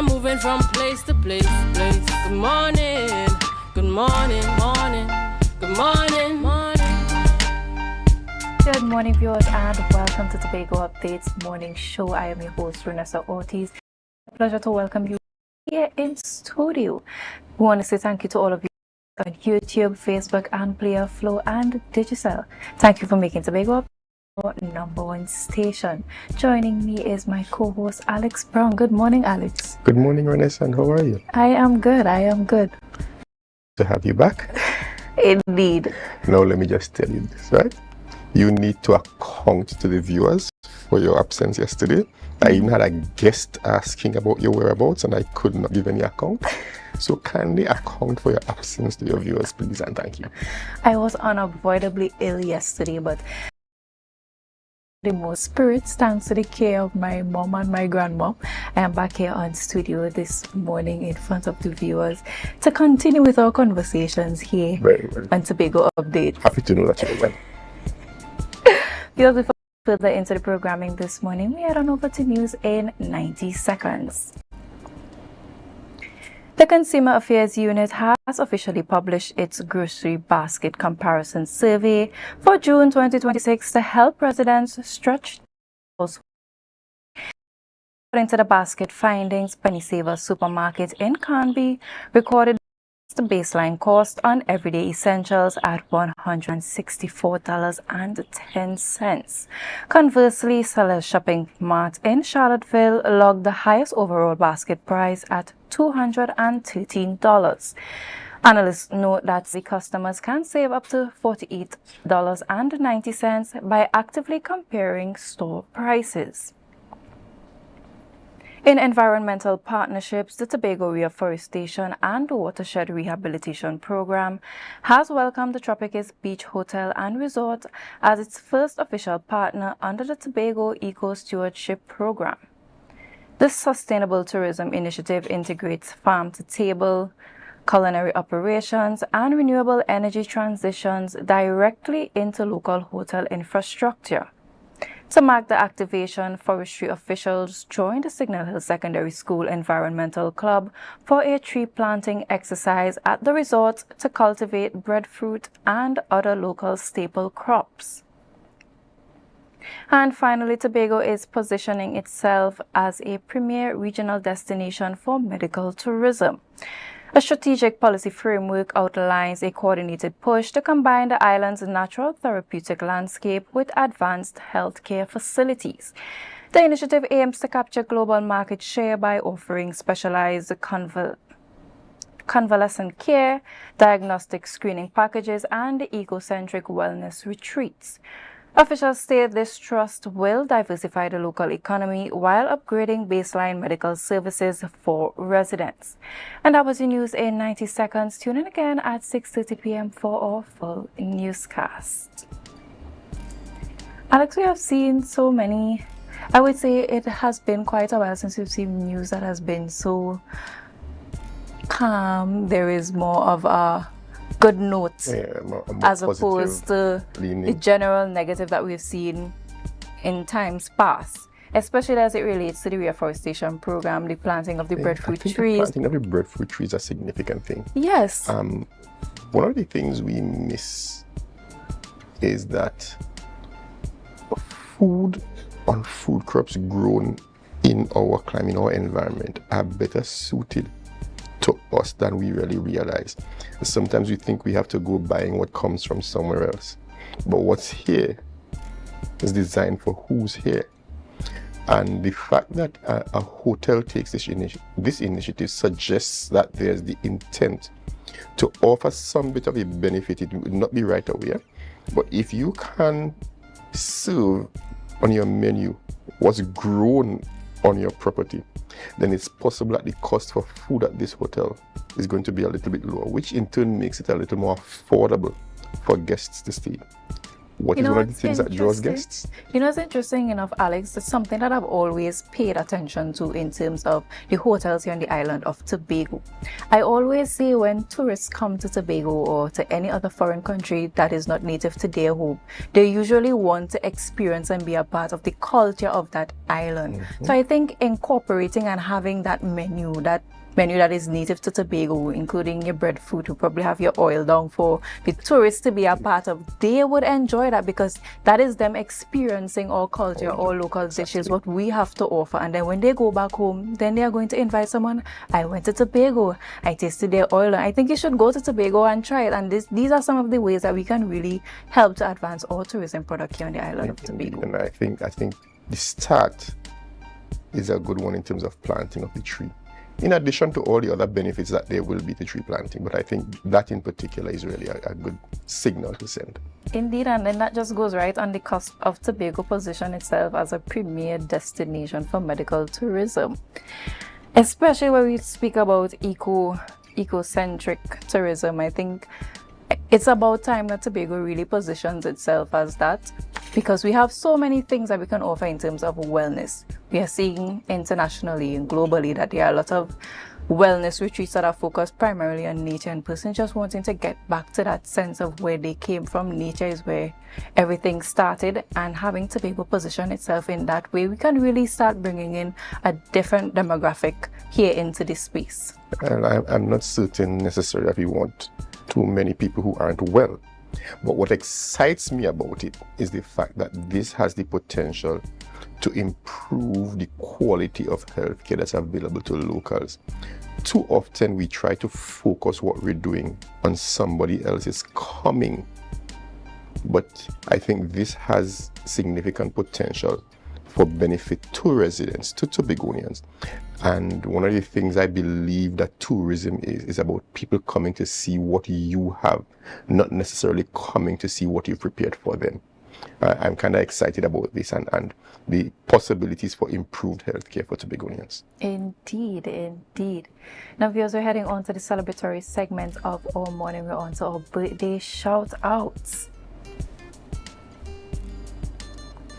I'm moving from place to place. Good morning, good morning, morning, good morning, morning. Good morning, viewers, and welcome to Tobago Updates Morning Show. I am your host, Renessa Ortiz. Pleasure to welcome you here in studio. We want to say thank you to all of you on YouTube, Facebook, AMPLIA, Flow, and Digicel. Thank you for making Tobago your #1 station. Joining me is my co-host Alex Brown. Good morning, Alex. Good morning, Renessa, and how are you? I am good. To have you back. Indeed. Now let me just tell you this, right? You need to account to the viewers for your absence yesterday. I even had a guest asking about your whereabouts and I could not give any account. So kindly account for your absence to your viewers, please, and thank you. I was unavoidably ill yesterday, but the most spirits thanks to the care of my mom and my grandmom. I am back here on studio this morning in front of the viewers to continue with our conversations here Very well. on Tobago Update. Happy to know that you're well. Viewers, before we further into the programming this morning, we head on over to news in 90 seconds. The Consumer Affairs Unit has officially published its grocery basket comparison survey for June 2026 to help residents stretch households. According to the basket findings, Penny Saver Supermarket in Canby recorded the baseline cost on everyday essentials at $164.10. Conversely, Sellers Shopping Mart in Charlottesville logged the highest overall basket price at $213. Analysts note that the customers can save up to $48.90 by actively comparing store prices. In environmental partnerships, the Tobago Reforestation and Watershed Rehabilitation Program has welcomed the Tropicus Beach Hotel and Resort as its first official partner under the Tobago Eco Stewardship Program. This sustainable tourism initiative integrates farm-to-table, culinary operations, and renewable energy transitions directly into local hotel infrastructure. To mark the activation, forestry officials joined the Signal Hill Secondary School Environmental Club for a tree planting exercise at the resort to cultivate breadfruit and other local staple crops. And finally, Tobago is positioning itself as a premier regional destination for medical tourism. A strategic policy framework outlines a coordinated push to combine the island's natural therapeutic landscape with advanced healthcare facilities. The initiative aims to capture global market share by offering specialized convalescent care, diagnostic screening packages, and eco-centric wellness retreats. Officials state this trust will diversify the local economy while upgrading baseline medical services for residents. And that was your news in 90 seconds. Tune in again at 6:30 p.m. for our full newscast. Alex, we have seen so many. I would say it has been quite a while since we've seen news that has been so calm. There is more of a good note, more as opposed to the general negative that we've seen in times past, especially as it relates to the reforestation program, the planting of the breadfruit trees. The planting of the breadfruit trees is a significant thing. Yes. One of the things we miss is that food crops grown in our climate, in our environment, are better suited to us than we really realize. Sometimes we think we have to go buying what comes from somewhere else, but what's here is designed for who's here. And the fact that a hotel takes this initiative suggests that there's the intent to offer some bit of a benefit. It would not be right away, but if you can serve on your menu what's grown on your property, then it's possible that the cost for food at this hotel is going to be a little bit lower, which in turn makes it a little more affordable for guests to stay. What is one of the things that draws guests? You know, it's interesting enough, Alex. It's something that I've always paid attention to in terms of the hotels here on the island of Tobago. I always say when tourists come to Tobago or to any other foreign country that is not native to their home, they usually want to experience and be a part of the culture of that island. Mm-hmm. So I think incorporating and having that menu that is native to Tobago, including your breadfruit, you probably have your oil down for the tourists to be a part of. They would enjoy that because that is them experiencing our culture, our local dishes, what we have to offer. And then when they go back home, then they are going to invite someone. I went to Tobago, I tasted their oil. I think you should go to Tobago and try it. And these are some of the ways that we can really help to advance our tourism product here on the island of Tobago. And I think the start is a good one in terms of planting of the tree, in addition to all the other benefits that there will be to tree planting. But I think that in particular is really a good signal to send. Indeed, and then that just goes right on the cusp of Tobago position itself as a premier destination for medical tourism. Especially when we speak about eco-centric tourism, I think it's about time that Tobago really positions itself as that, because we have so many things that we can offer in terms of wellness. We are seeing internationally and globally that there are a lot of wellness retreats that are focused primarily on nature and persons just wanting to get back to that sense of where they came from. Nature is where everything started, and having Tobago position itself in that way, we can really start bringing in a different demographic here into this space. And I'm not certain necessarily that we want too many people who aren't well. But what excites me about it is the fact that this has the potential to improve the quality of healthcare that's available to locals. Too often we try to focus what we're doing on somebody else's coming. But I think this has significant potential for benefit to residents, to Tobagonians. And one of the things I believe that tourism is about people coming to see what you have, not necessarily coming to see what you've prepared for them. I'm kind of excited about this and the possibilities for improved healthcare for Tobagonians. Indeed, indeed. Now, viewers, we're heading on to the celebratory segment of our morning. We're on to our birthday shout-outs.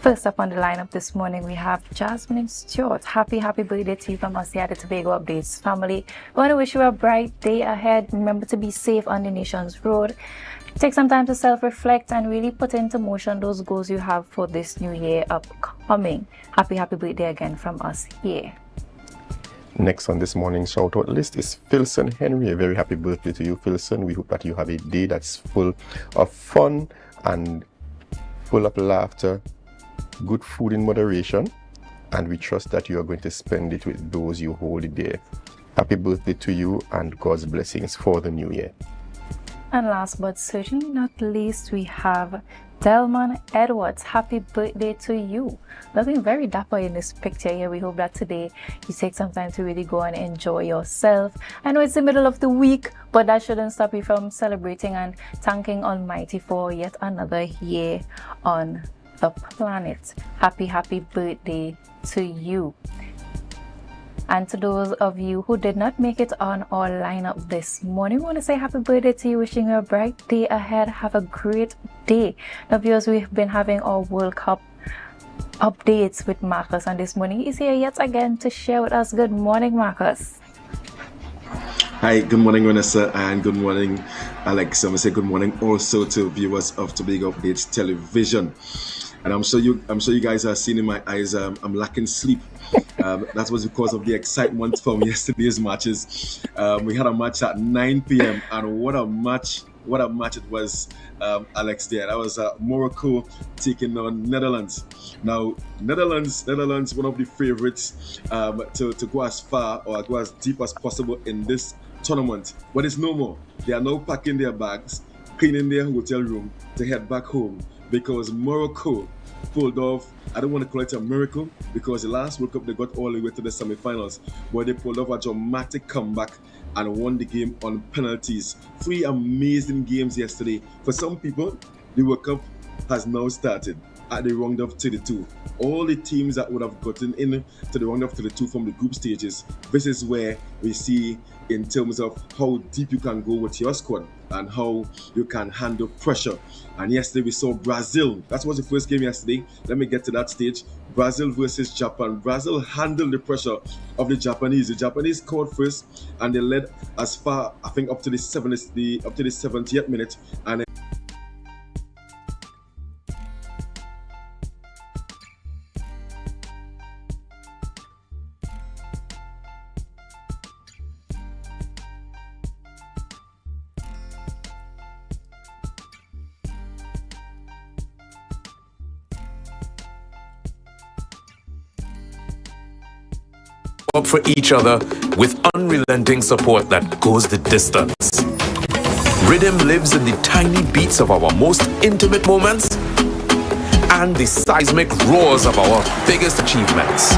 First up on the lineup this morning, we have Jasmine Stewart. Happy birthday to you from us here at the Tobago Updates family. We want to wish you a bright day ahead. Remember to be safe on the nation's road. Take some time to self-reflect and really put into motion those goals you have for this new year upcoming. Happy birthday again from us here. Next on this morning's shout-out list is Philson Henry. A very happy birthday to you, Philson. We hope that you have a day that's full of fun and full of laughter, good food in moderation, and we trust that you are going to spend it with those you hold dear. Happy birthday to you and God's blessings for the new year. And last but certainly not least, we have Delman Edwards. Happy birthday to you. Looking very dapper in this picture here. We hope that today you take some time to really go and enjoy yourself. I know it's the middle of the week, but that shouldn't stop you from celebrating and thanking Almighty for yet another year on the planet. Happy birthday to you. And to those of you who did not make it on our lineup this morning, we want to say happy birthday to you, wishing you a bright day ahead. Have a great day. Now, viewers, we've been having our World Cup updates with Marcus, and this morning he's here yet again to share with us. Good morning, Marcus. Hi, good morning, Vanessa, and good morning, Alex. I'm going to say good morning also to viewers of Tobago Updates Television. And I'm sure you guys are seeing in my eyes, I'm lacking sleep. That was because of the excitement from yesterday's matches. We had a match at 9 p.m. and what a match it was, Alex. There, that was Morocco taking on Netherlands. Now, Netherlands, one of the favorites to go as far or go as deep as possible in this tournament. But it's no more. They are now packing their bags, cleaning their hotel room to head back home, because Morocco pulled off, I don't want to call it a miracle, because the last World Cup they got all the way to the semi-finals, but they pulled off a dramatic comeback and won the game on penalties. 3 amazing games yesterday. For some people, the World Cup has now started. at the round of 32. All the teams that would have gotten in to the round of 32 from the group stages, this is where we see in terms of how deep you can go with your squad and how you can handle pressure. And yesterday we saw Brazil. That was the first game yesterday. Let me get to that stage. Brazil versus Japan. Brazil handled the pressure of the Japanese. The Japanese scored first, and they led as far, I think, up to the 70th minute. And up for each other with unrelenting support that goes the distance. Rhythm lives in the tiny beats of our most intimate moments and the seismic roars of our biggest achievements.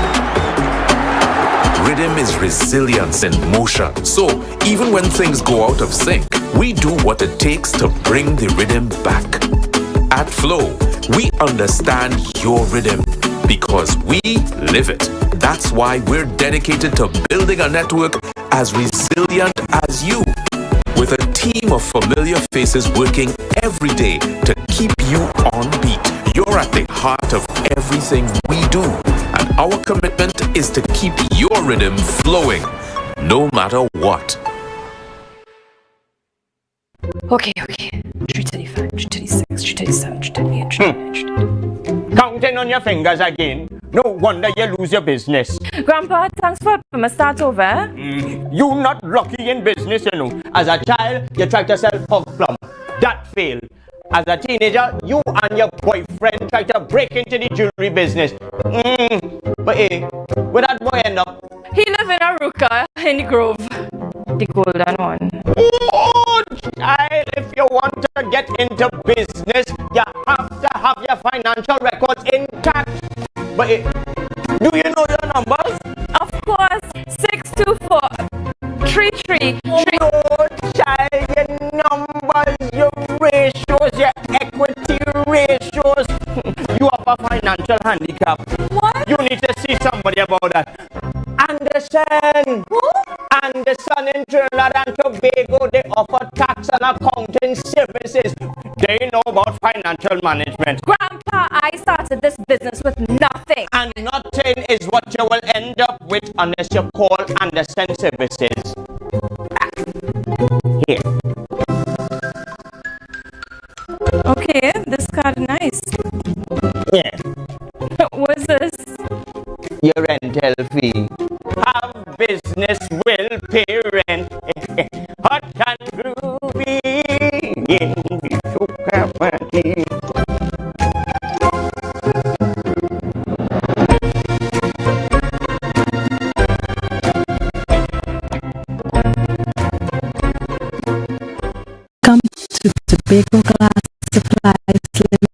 Rhythm is resilience in motion. So even when things go out of sync, we do what it takes to bring the rhythm back. At Flow, we understand your rhythm because we live it. That's why we're dedicated to building a network as resilient as you, with a team of familiar faces working every day to keep you on beat. You're at the heart of everything we do, and our commitment is to keep your rhythm flowing, no matter what. Okay. 335, 336, 337, 338, 339. Counting on your fingers again. No wonder you lose your business. Grandpa, thanks for helping me start over. You not lucky in business, you know. As a child, you tried to sell hog plum. That failed. As a teenager, you and your boyfriend tried to break into the jewelry business. But hey, where that boy end up? He live in Aruka in the Grove. The golden one. Oh, child, if you want to get into business, you have to have your financial records intact. But hey, do you know your numbers? Of course, 624 33. Oh, child, your numbers, your ratios, your equity ratios. You have a financial handicap. What? You need to see somebody about that. Anderson. Who? Anderson in Trinidad and Tobago, they offer tax and accounting services. They know about financial management. Grandpa, I started this business with nothing. And nothing is what you will end up with unless you call Anderson Services. Here. Okay, this card nice. Yeah. What's this? Your rental fee. Have business will pay rent. Hot and groovy in the sugar party. Come to Tobago Glass Supplies Limited.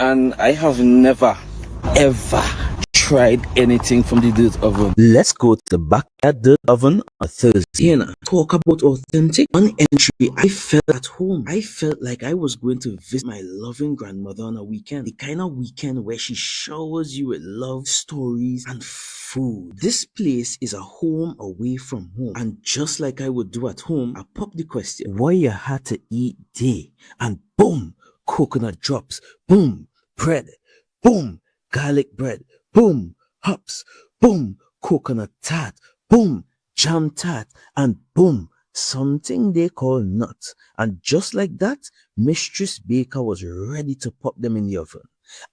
and I have never, ever tried anything from the dirt oven. Let's go to the backyard dirt oven on Thursday. Here now, talk about authentic. On entry, I felt at home. I felt like I was going to visit my loving grandmother on a weekend. The kind of weekend where she showers you with love, stories, and food. This place is a home away from home. And just like I would do at home, I pop the question, what you had to eat day? And boom, coconut drops. Boom, bread. Boom, garlic bread. Boom, hops. Boom, coconut tart. Boom, jam tart. And boom, something they call nuts. And just like that, Mistress Baker was ready to pop them in the oven.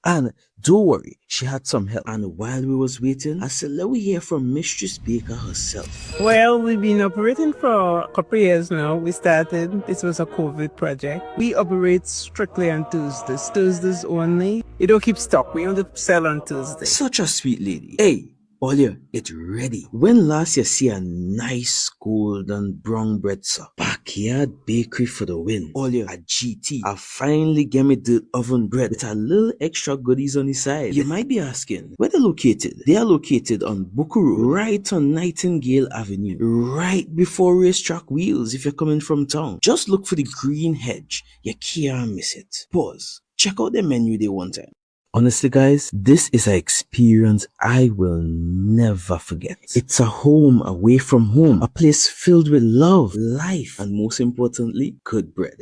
And don't worry, she had some help. And while we was waiting, I said, let we hear from Mistress Baker herself. Well, we've been operating for a couple of years now. We started, this was a COVID project. We operate strictly on Tuesdays only. You don't keep stock, we only sell on Tuesdays. Such a sweet lady. Hey, Olia, it's ready. When last you see a nice golden brown bread, sir? Backyard bakery for the win. Olia, a GT. I finally get me the oven bread with a little extra goodies on the side. You might be asking, where they're located? They are located on Bukuru, right on Nightingale Avenue, right before Racetrack Wheels if you're coming from town. Just look for the green hedge. You can't miss it. Pause. Check out the menu they one time. Honestly, guys, this is an experience I will never forget. It's a home away from home, a place filled with love, life, and most importantly, good bread.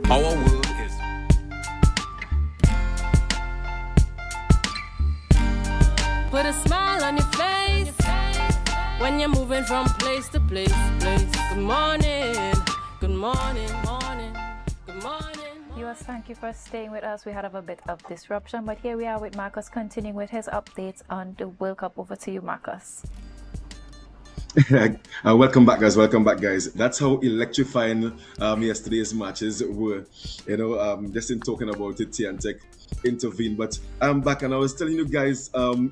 Our world is Put a smile on your face when you're moving from place to place. Good morning, good morning, morning, good morning. Viewers, thank you for staying with us. We had a bit of disruption, but here we are with Marcus continuing with his updates on the World Cup. Over to you, Marcus. Welcome back, guys. Welcome back, guys. That's how electrifying yesterday's matches were. Just in talking about it, Tiantech intervened, but I'm back, and I was telling you guys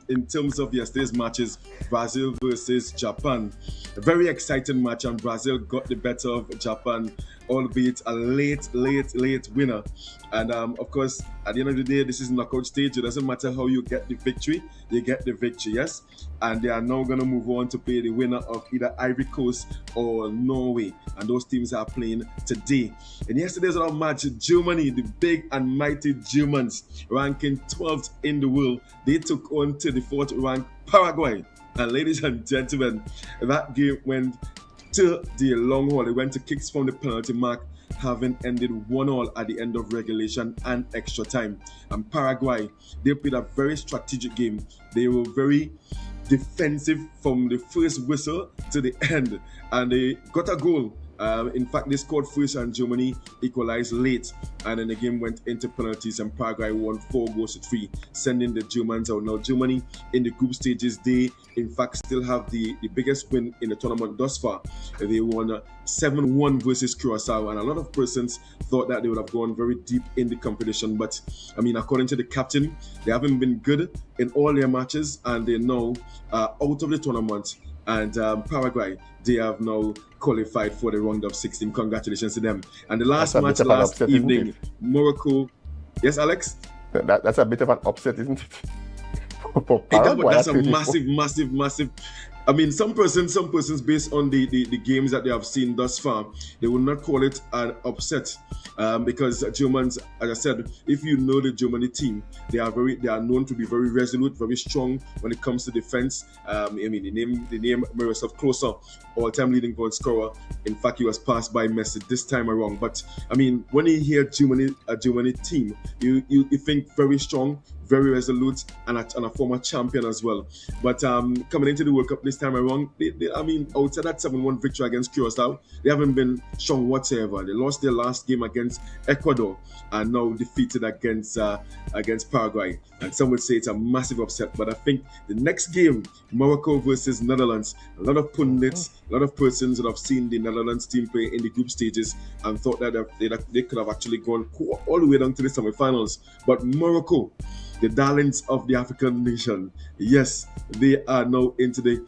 in terms of yesterday's matches, Brazil versus Japan, a very exciting match, and Brazil got the better of Japan, albeit a late winner. And of course, at the end of the day, this is knockout stage. It doesn't matter how you get the victory, you get the victory, yes. And they are now going to move on to play the winner of either Ivory Coast or Norway, and those teams are playing today. And yesterday's other match, Germany, the big and mighty Germans, ranking 12th in the world, they took on to the 4th ranked Paraguay. And ladies and gentlemen, that game went to the long haul. It went to kicks from the penalty mark, having ended 1-1 at the end of regulation and extra time. And Paraguay, they played a very strategic game. They were very defensive from the first whistle to the end, and they got a goal. In fact, they scored first and Germany equalized late, and then the game went into penalties and Paraguay won 4-3, sending the Germans out. Now, Germany in the group stages, they in fact still have the biggest win in the tournament thus far. They won 7-1 versus Curacao, and a lot of persons thought that they would have gone very deep in the competition. But I mean, according to the captain, they haven't been good in all their matches, and they're now out of the tournament. And Paraguay, they have now qualified for the round of 16. Congratulations to them. And the last match last evening, Morocco. Yes, Alex? That's a bit of an upset, isn't it? For Paraguay, that's a massive. I mean, some persons based on the games that they have seen thus far, they will not call it an upset because Germans, as I said, if you know the Germany team, they are known to be very resolute, very strong when it comes to defense. I mean, the name Miroslav Klose, all-time leading goal scorer. In fact, he was passed by Messi this time around. But I mean, when you hear a Germany team, you think very strong, very resolute, and a former champion as well. But coming into the World Cup this time around, I mean, outside that 7-1 victory against Curacao, they haven't been strong whatsoever. They lost their last game against Ecuador and now defeated against Paraguay. And some would say it's a massive upset. But I think the next game, Morocco versus Netherlands, a lot of pundits, a lot of persons that have seen the Netherlands team play in the group stages and thought that they could have actually gone all the way down to the semi-finals. But Morocco, the darlings of the African nation, yes, they are now into the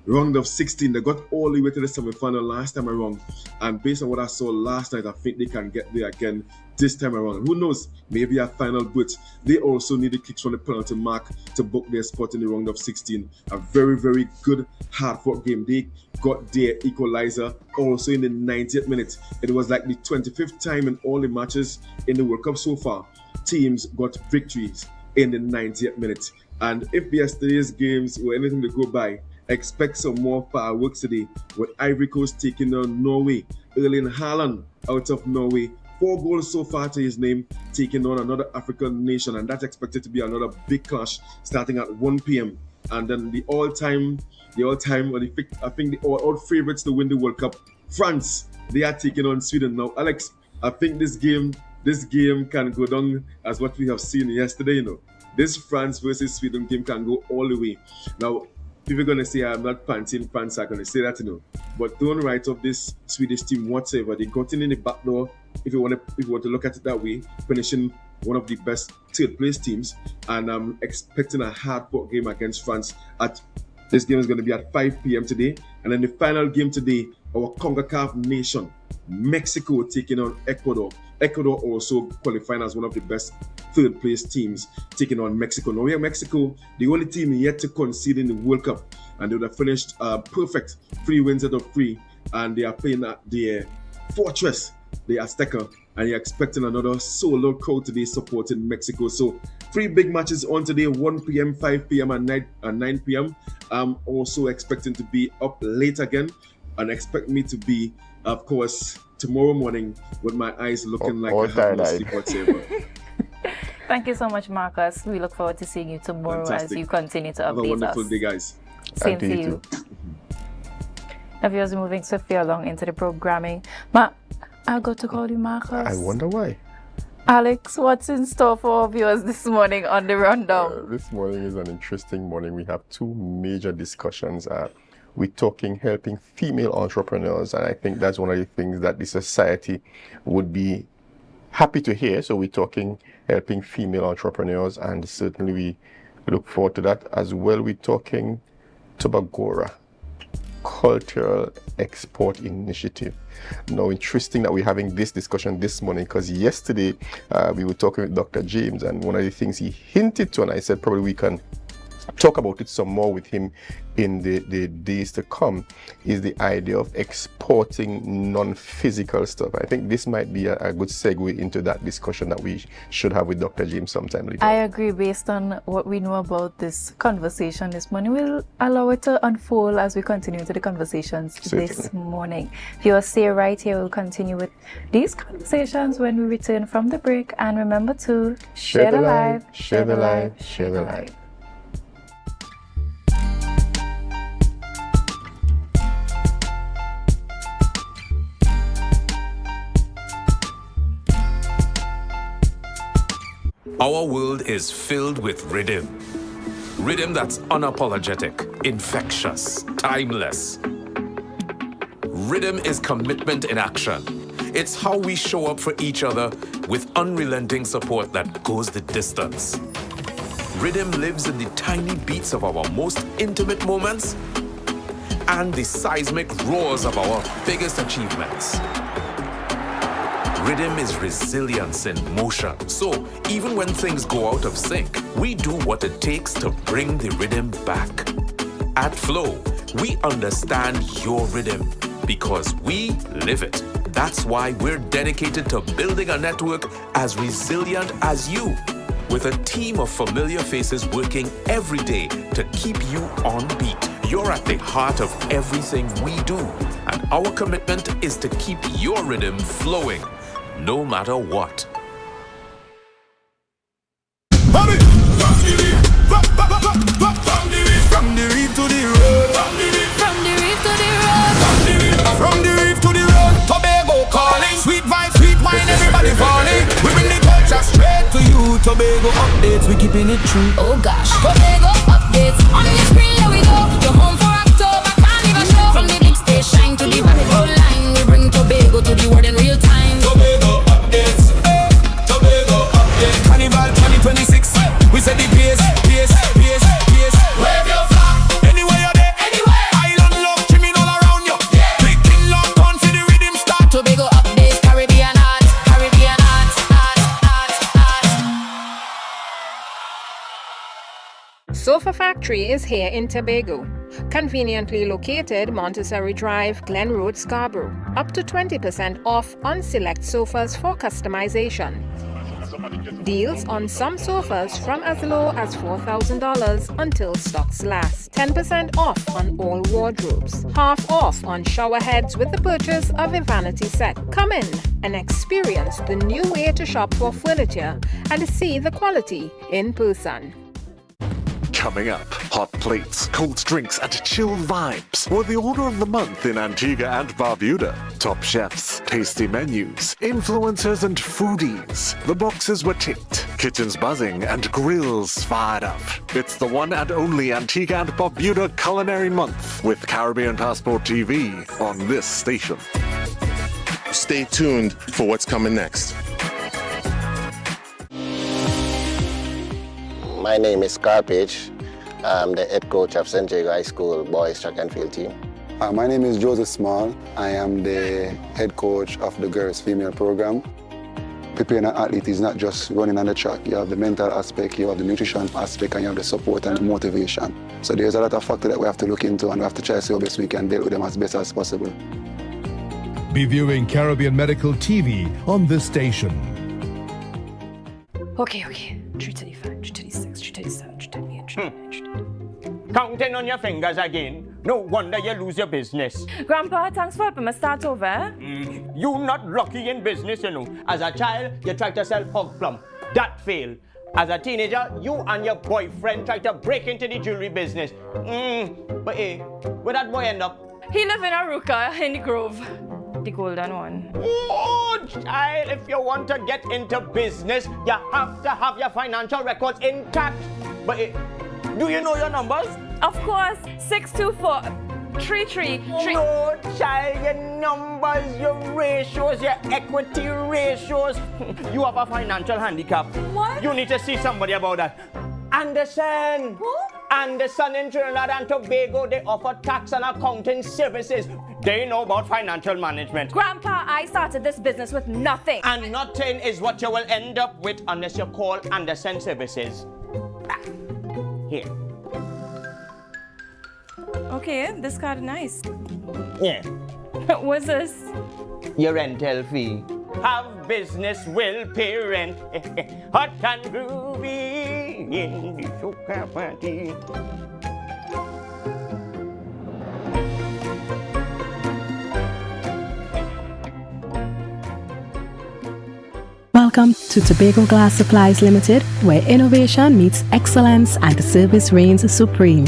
round of 16. They got all the way to the semi-final last time around, and based on what I saw last night, I think they can get there again this time around. Who knows? Maybe a final, but they also need the kicks from the penalty mark to book their spot in the round of 16. A very, very good, hard-fought game. They got their equalizer also in the 90th minute. It was like the 25th time in all the matches in the World Cup so far. Teams got victories in the 90th minute. And if yesterday's games were anything to go by, expect some more fireworks today with Ivory Coast taking on Norway. Erling Haaland out of Norway. 4 goals so far to his name, taking on another African nation, and that's expected to be another big clash starting at 1 p.m. And then the all-time, I think the all favorites to win the World Cup, France, they are taking on Sweden. Now, Alex, I think this game can go down as what we have seen yesterday, This France versus Sweden game can go all the way. Now, people are going to say I'm not fancying France are going to say that, But don't write off this Swedish team whatsoever. They got in the back door, if you want to look at it that way, finishing one of the best third-place teams. And I'm expecting a hard-fought game against France. This game is going to be at 5 p.m. today. And then the final game today, our CONCACAF nation, Mexico taking on Ecuador. Ecuador also qualifying as one of the best third-place teams, taking on Mexico. Now, we are Mexico, the only team yet to concede in the World Cup, and they would have finished perfect 3 wins out of 3, and they are playing at their fortress, the Azteca, and you're expecting another sold-out crowd today supporting Mexico. So 3 big matches on today, 1 p.m., 5 p.m., and 9 p.m. I'm also expecting to be up late again, and expect me to be, of course, tomorrow morning with my eyes looking like I have no sleep whatsoever. Thank you so much, Marcus. We look forward to seeing you tomorrow. Fantastic. As you continue to update us. Have a wonderful day, guys. Same to you. Now, viewers, moving swiftly along into the programming. I got to call you Marcus. I wonder why. Alex, what's in store for our viewers this morning on the rundown? This morning is an interesting morning. We have 2 major discussions. We're talking helping female entrepreneurs, and I think that's one of the things that the society would be happy to hear. So we're talking helping female entrepreneurs, and certainly we look forward to that. As well, we're talking Tobago Cultural Export Initiative. Now, interesting that we're having this discussion this morning, because yesterday we were talking with Dr. James, and one of the things he hinted to, and I said probably we can talk about it some more with him in the days to come, is the idea of exporting non-physical stuff. I think this might be a good segue into that discussion that we should have with Dr. James sometime later. I agree. Based on what we know about this conversation this morning, we'll allow it to unfold as we continue to the conversations this morning. If you stay right here, we'll continue with these conversations when we return from the break. And remember to share the live, share the live, share the live. Our world is filled with rhythm. Rhythm that's unapologetic, infectious, timeless. Rhythm is commitment in action. It's how we show up for each other with unrelenting support that goes the distance. Rhythm lives in the tiny beats of our most intimate moments and the seismic roars of our biggest achievements. Rhythm is resilience in motion. So, even when things go out of sync, we do what it takes to bring the rhythm back. At Flow, we understand your rhythm because we live it. That's why we're dedicated to building a network as resilient as you, with a team of familiar faces working every day to keep you on beat. You're at the heart of everything we do, and our commitment is to keep your rhythm flowing, no matter what. From the reef to the road. From the reef to the road. From the reef to the road. Tobago calling. Sweet vibes, sweet wine, everybody falling. We bring the culture straight to you. Tobago updates, we keeping it true. Oh gosh. Tobago updates. On the screen, here we go. You're home for October, carnival show. From the big stage shine to the rainbow line. We bring Tobago to the world in real time. Tobago updates. Tobago updates. Carnival 2026. We said the pace. Wave your flag. Anywhere you're there. Anywhere. Sofa Factory is here in Tobago. Conveniently located Montessori Drive, Glen Road, Scarborough. Up to 20% off on select sofas for customization. Deals on some sofas from as low as $4,000 until stocks last. 10% off on all wardrobes. Half off on shower heads with the purchase of a vanity set. Come in and experience the new way to shop for furniture and see the quality in person. Coming up, hot plates, cold drinks, and chilled vibes were the order of the month in Antigua and Barbuda. Top chefs, tasty menus, influencers, and foodies. The boxes were ticked, kitchens buzzing, and grills fired up. It's the one and only Antigua and Barbuda Culinary Month with Caribbean Passport TV on this station. Stay tuned for what's coming next. My name is Carpage. I'm the head coach of St. Jago High School boys track and field team. My name is Joseph Small. I am the head coach of the girls female program. Preparing an athlete is not just running on the track. You have the mental aspect, you have the nutrition aspect, and you have the support and the motivation. So there's a lot of factors that we have to look into, and we have to try to see how best we can deal with them as best as possible. Be viewing Caribbean Medical TV on this station. Okay. 335, 336, 337, 338, 339. Counting on your fingers again. No wonder you lose your business. Grandpa, thanks for helping me start over. You not lucky in business, you know. As a child, you tried to sell hog plum. That failed. As a teenager, you and your boyfriend tried to break into the jewelry business. But hey, where that boy end up? He live in Aruka in the Grove. The golden one. Oh, child, if you want to get into business, you have to have your financial records intact. But do you know your numbers? Of course, 624-333. No, child, your numbers, your ratios, your equity ratios. You have a financial handicap. What? You need to see somebody about that. Anderson. Who? Anderson in Trinidad and Tobago, they offer tax and accounting services. They know about financial management. Grandpa, I started this business with nothing. And nothing is what you will end up with unless you call Anderson Services. Here. Okay, this card is nice. Yeah. What's this? Your rental fee. Have business will pay rent. Hot and groovy in the soca party. Welcome to Tobago Glass Supplies Limited, where innovation meets excellence and service reigns supreme.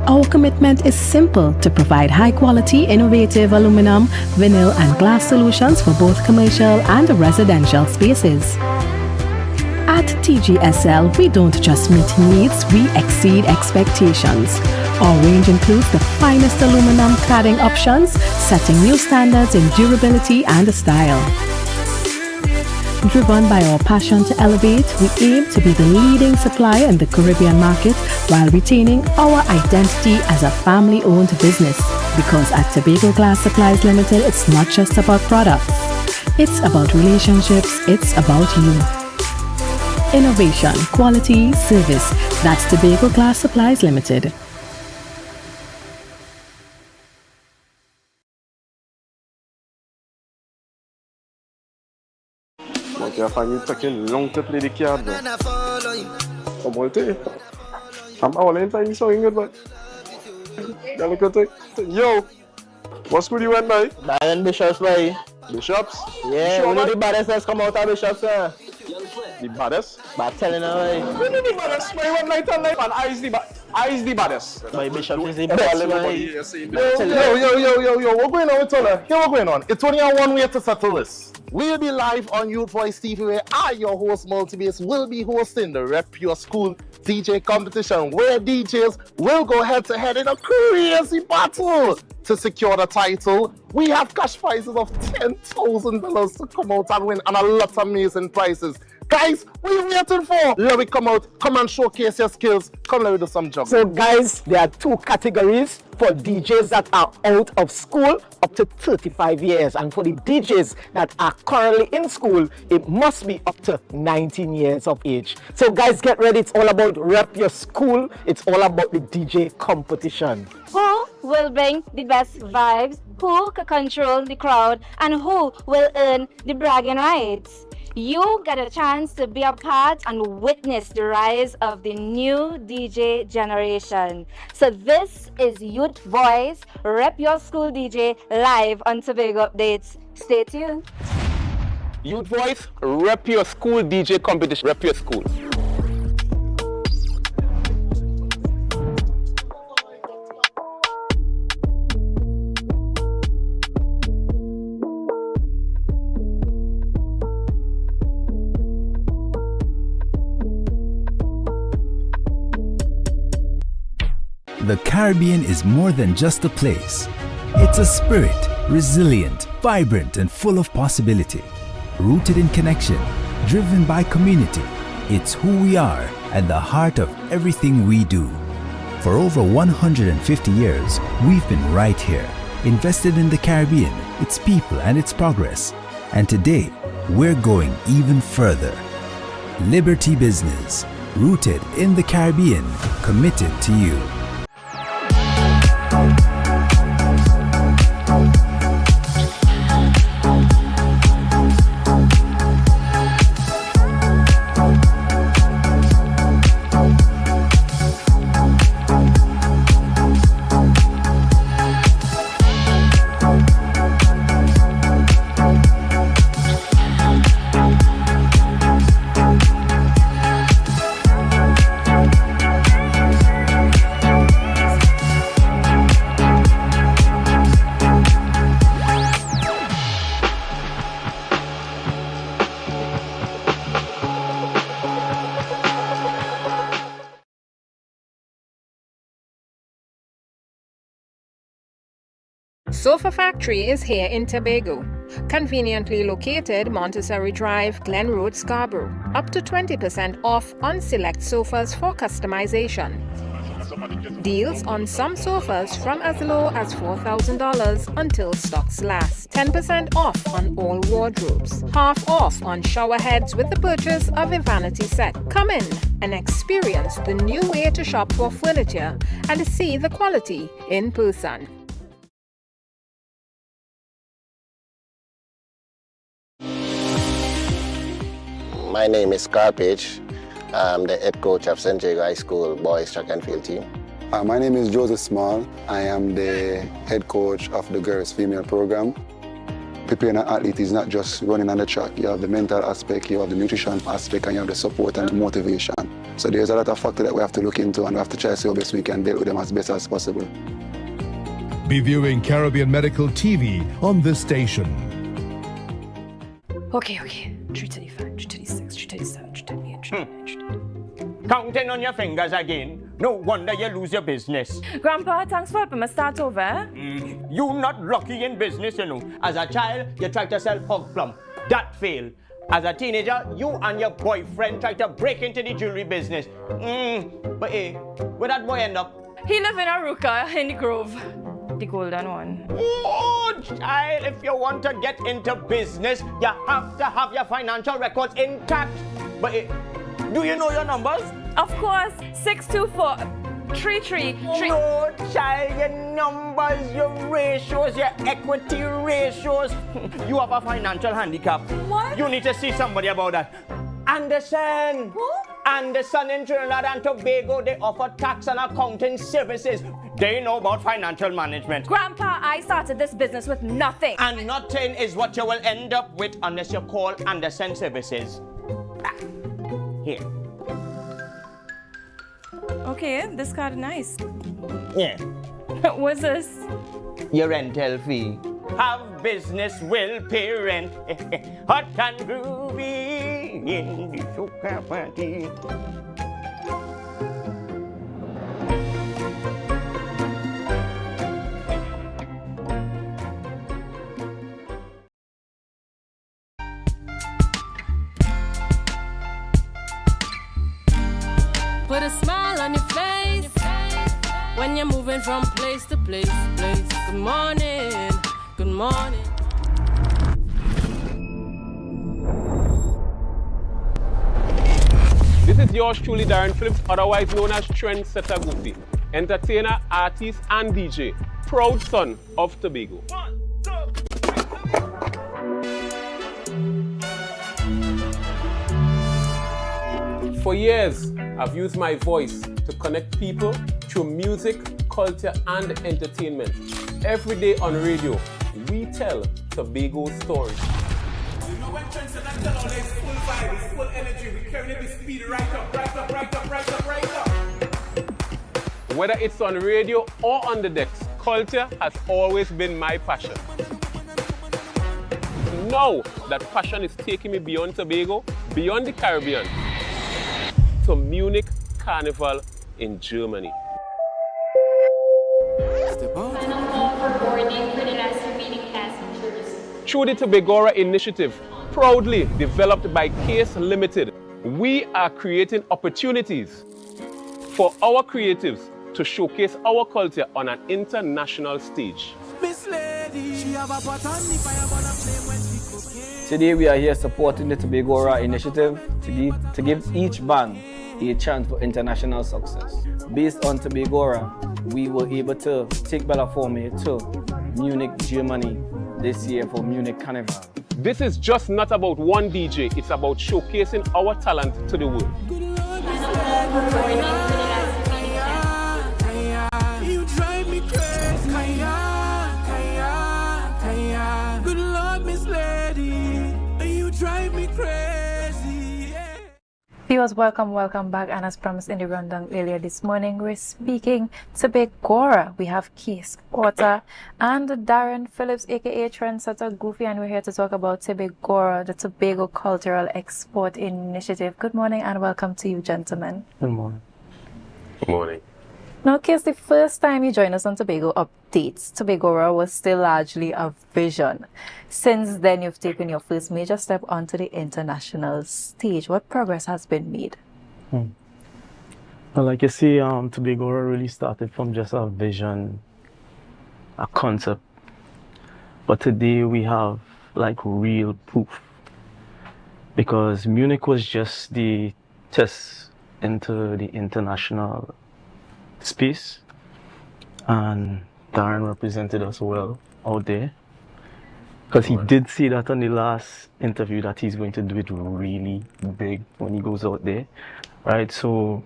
Our commitment is simple: to provide high-quality, innovative aluminum, vinyl, and glass solutions for both commercial and residential spaces. At TGSL, we don't just meet needs, we exceed expectations. Our range includes the finest aluminum cladding options, setting new standards in durability and style. Driven by our passion to elevate, we aim to be the leading supplier in the Caribbean market while retaining our identity as a family-owned business. Because at Tobago Glass Supplies Limited, it's not just about products. It's about relationships, it's about you. Innovation, quality, service. That's Tobago Glass Supplies Limited. Donc la famille taking long to play the card. Come on, I'm all in time, so good, but look at it. Yo, what school you went by? Byron Bishops, boy. Bishops? Yeah, sure, one of the baddest that's come out of Bishops, sir. The baddest? But telling her, boy. When the baddest? Why one night and night? And I is the baddest. My Bishops is the best, boy. Yo, what's going on with Tola? Here, what's going on? It's only one way to settle this. We'll be live on Youth Voice TV, where I, your host, Multibass, will be hosting the Rep Your School DJ competition, where DJs will go head-to-head in a crazy battle to secure the title. We have cash prizes of $10,000 to come out and win, and a lot of amazing prizes. Guys, what are you waiting for? Let me come out. Come and showcase your skills. Come, let me do some jobs. So guys, there are two categories for DJs that are out of school up to 35 years. And for the DJs that are currently in school, it must be up to 19 years of age. So guys, get ready. It's all about rep your school. It's all about the DJ competition. Who will bring the best vibes? Who can control the crowd? And who will earn the bragging rights? You get a chance to be a part and witness the rise of the new DJ generation. So this is Youth Voice, Rep Your School DJ, live on Tobago Updates. Stay tuned. Youth Voice, Rep Your School DJ competition. Rep your school. The Caribbean is more than just a place. It's a spirit, resilient, vibrant, and full of possibility. Rooted in connection, driven by community. It's who we are at the heart of everything we do. For over 150 years, we've been right here, invested in the Caribbean, its people, and its progress. And today, we're going even further. Liberty Business, rooted in the Caribbean, committed to you. Sofa Factory is here in Tobago. Conveniently located Montessori Drive, Glen Road, Scarborough. Up to 20% off on select sofas for customization. Deals on some sofas from as low as $4,000 until stocks last. 10% off on all wardrobes. Half off on shower heads with the purchase of a vanity set. Come in and experience the new way to shop for furniture and see the quality in person. My name is Carpage. I'm the head coach of St. Jago High School boys track and field team. My name is Joseph Small. I am the head coach of the girls female program. Preparing an athlete is not just running on the track. You have the mental aspect, you have the nutrition aspect, and you have the support and the motivation. So there's a lot of factors that we have to look into, and we have to try to see how best we can deal with them as best as possible. Be viewing Caribbean Medical TV on this station. Okay. 335, 336, 337, 338, 339. Counting on your fingers again. No wonder you lose your business. Grandpa, thanks for helping me start over. You not lucky in business, you know. As a child, you tried to sell hog plum. That failed. As a teenager, you and your boyfriend tried to break into the jewelry business. But hey, where that boy end up? He live in Aruka in the Grove. The golden one. Oh, child, if you want to get into business, you have to have your financial records intact. But hey, do you know your numbers? Of course, 624 333. No, child, your numbers, your ratios, your equity ratios. You have a financial handicap. What? You need to see somebody about that. Anderson. Who? Anderson in Trinidad and Tobago, they offer tax and accounting services. They know about financial management. Grandpa, I started this business with nothing. And nothing is what you will end up with unless you call Anderson Services. Here. Okay, this card is nice. Yeah. What's this? Your rental fee. Have business will pay rent. Hot and groovy in the soca party. put a smile on your face when you're moving from place to place. Good morning, good morning. This is yours truly, Darren Phillips, otherwise known as Trendsetter Goofy, entertainer, artist, and DJ, proud son of Tobago. For years, I've used my voice to connect people through music, culture, and entertainment. Every day on radio, we tell Tobago stories. You know when Trendsetter tell all it's full vibe, it's full energy, we carry the speed right up, right up, right up, right up, right up. Whether it's on radio or on the decks, culture has always been my passion. Now that passion is taking me beyond Tobago, beyond the Caribbean, to Munich Carnival in Germany. Through the Tobago initiative, proudly developed by Case Limited, we are creating opportunities for our creatives to showcase our culture on an international stage. Today we are here supporting the Tobago initiative to give each band a chance for international success. Based on Tobago, we were able to take Bella Forme to Munich, Germany this year for Munich Carnival. This is just not about one DJ, it's about showcasing our talent to the world. You drive me crazy. Good Lord, Miss Lady, you drive me crazy. Viewers, welcome back, and as promised in the rundown earlier this morning, we're speaking Tobago. We have Case, author, and Darren Phillips, aka Trendsetter Goofy, and we're here to talk about Tobago, the Tobago Cultural Export Initiative. Good morning and welcome to you, gentlemen. Good morning. Good morning. Now, Case, the first time you joined us on Tobago Updates, Tobago was still largely a vision. Since then, you've taken your first major step onto the international stage. What progress has been made? Well, like you see, Tobago really started from just a vision, a concept. But today we have like real proof. Because Munich was just the test into the international space, and Darren represented us well out there, because he did say that on the last interview that he's going to do it really big when he goes out there, right? So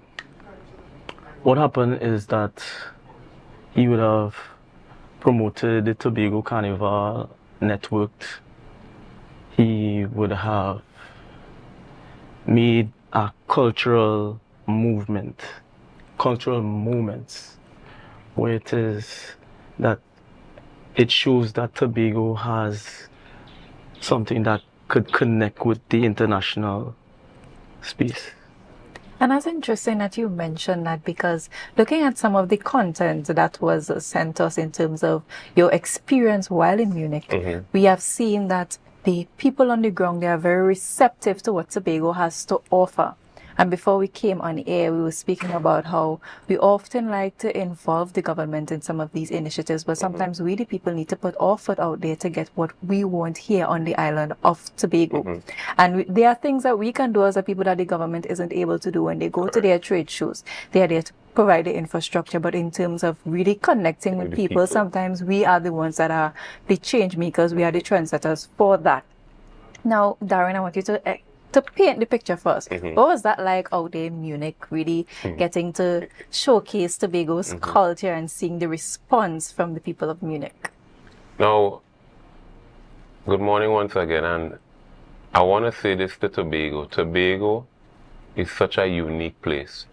what happened is that he would have promoted the Tobago Carnival, networked, he would have made a cultural movement, cultural moments, where it is that it shows that Tobago has something that could connect with the international space. And that's interesting that you mentioned that, because looking at some of the content that was sent us in terms of your experience while in Munich, we have seen that the people on the ground, they are very receptive to what Tobago has to offer. And before we came on air, we were speaking about how we often like to involve the government in some of these initiatives, but sometimes we, the people, need to put our foot out there to get what we want here on the island of Tobago. And there are things that we can do as a people that the government isn't able to do when they go to their trade shows. They are there to provide the infrastructure, but in terms of really connecting with people, sometimes we are the ones that are the change makers, we are the trendsetters for that. Now, Darren, I want you to paint the picture first. What was that like out there in Munich, really getting to showcase Tobago's culture and seeing the response from the people of Munich? Now, good morning once again, and I want to say this to Tobago. Tobago is such a unique place,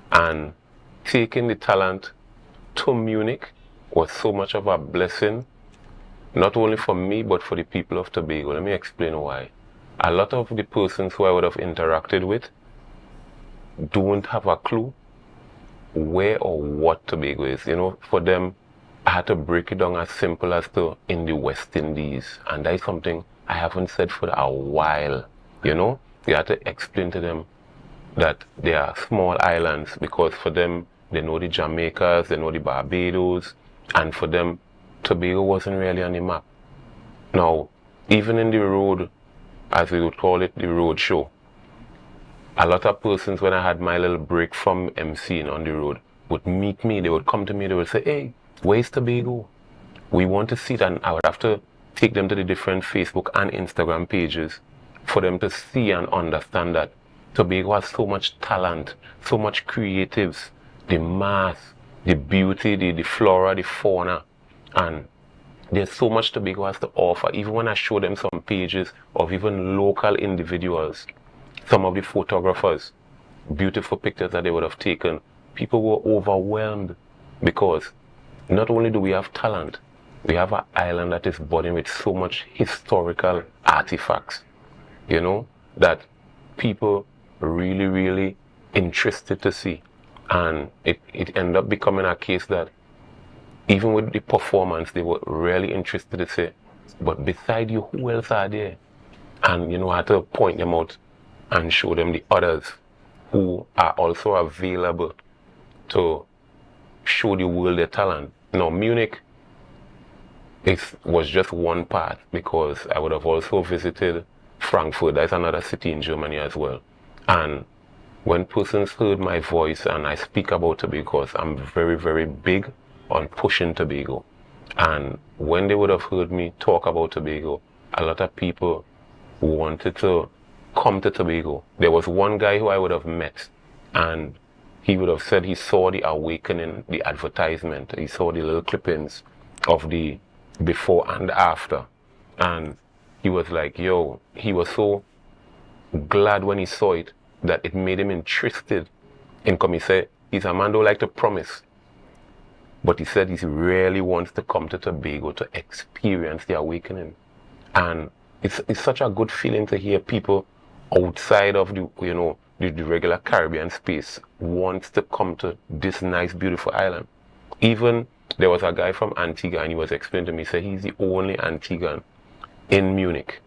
and taking the talent to Munich was so much of a blessing, not only for me, but for the people of Tobago. Let me explain why. A lot of the persons who I would have interacted with don't have a clue where or what Tobago is. You know, for them, I had to break it down as simple as to in the West Indies. And that is something I haven't said for a while. You know, you had to explain to them that they are small islands, because for them, they know the Jamaicas, they know the Barbados, and for them, Tobago wasn't really on the map. Now, even in the road, as we would call it, the road show, a lot of persons, when I had my little break from MCing on the road, would meet me, they would come to me, they would say, hey, where's Tobago? We want to see it. And I would have to take them to the different Facebook and Instagram pages for them to see and understand that Tobago has so much talent, so much creatives, the math, the beauty, the flora, the fauna, and there's so much Tobago has to offer. Even when I show them some pages of even local individuals, some of the photographers, beautiful pictures that they would have taken, people were overwhelmed, because not only do we have talent, we have an island that is budding with so much historical artifacts, you know, that people really, really interested to see. And it ended up becoming a case that even with the performance, they were really interested to say, but beside you, who else are there? And, you know, I had to point them out and show them the others who are also available to show the world their talent. Now, Munich was just one part, because I would have also visited Frankfurt. That's another city in Germany as well. And when persons heard my voice and I speak about Tobago, I'm very, very big on pushing Tobago. And when they would have heard me talk about Tobago, a lot of people wanted to come to Tobago. There was one guy who I would have met, and he would have said he saw the awakening, the advertisement. He saw the little clippings of the before and after. And he was like, yo, he was so glad when he saw it that it made him interested in coming. He said, he's a man who like to promise, but he said he really wants to come to Tobago to experience the awakening. And it's such a good feeling to hear people outside of the, you know, the regular Caribbean space wants to come to this nice, beautiful island. Even there was a guy from Antigua, and he was explaining to me, he said he's the only Antiguan in Munich.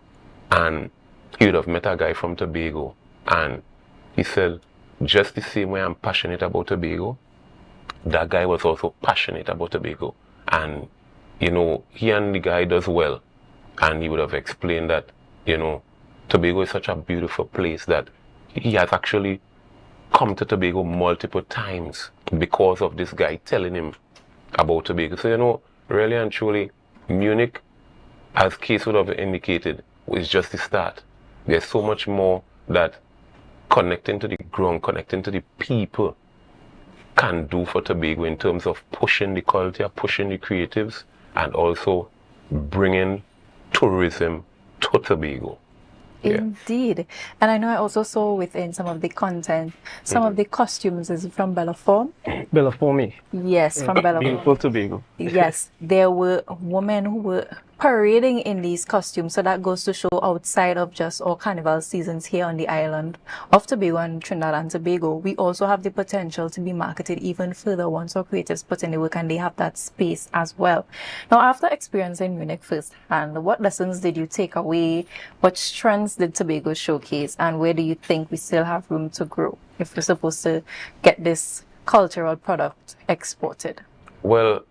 And he would have met a guy from Tobago, and he said, just the same way I'm passionate about Tobago, that guy was also passionate about Tobago. And, you know, he and the guy does well. And he would have explained that, you know, Tobago is such a beautiful place that he has actually come to Tobago multiple times because of this guy telling him about Tobago. So, you know, really and truly, Munich, as Case would have indicated, is just the start. There's so much more that connecting to the ground, connecting to the people can do for Tobago in terms of pushing the culture, pushing the creatives, and also bringing tourism to Tobago. Indeed. And I know I also saw within some of the content, some of the costumes is from Belleforme. Belleforme. Yes, from Belleforme. Beautiful Tobago. Yes, there were women who were parading in these costumes. So that goes to show outside of just our carnival seasons here on the island of Tobago and Trinidad and Tobago, we also have the potential to be marketed even further once our creatives put in the work and they have that space as well. Now, after experiencing Munich firsthand, what lessons did you take away? What strengths did Tobago showcase? And where do you think we still have room to grow if we're supposed to get this cultural product exported? Well,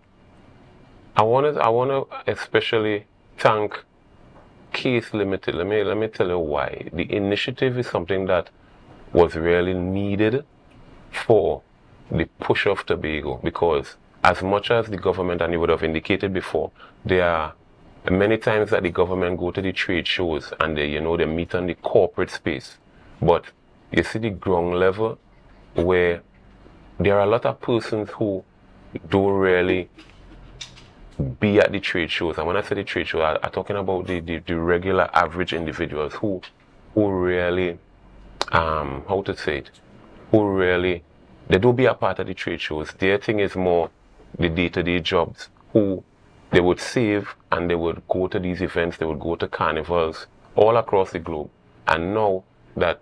I want to especially thank Case Limited. Let me tell you why. The initiative is something that was really needed for the push of Tobago, because as much as the government, and you would have indicated before, there are many times that the government go to the trade shows and they, you know, they meet on the corporate space. But you see the ground level where there are a lot of persons who don't really be at the trade shows. And when I say the trade show, I'm talking about the regular average individuals who really, how to say it, who really, they do be a part of the trade shows. Their thing is more the day-to-day jobs, who they would save and they would go to these events, they would go to carnivals all across the globe. And now that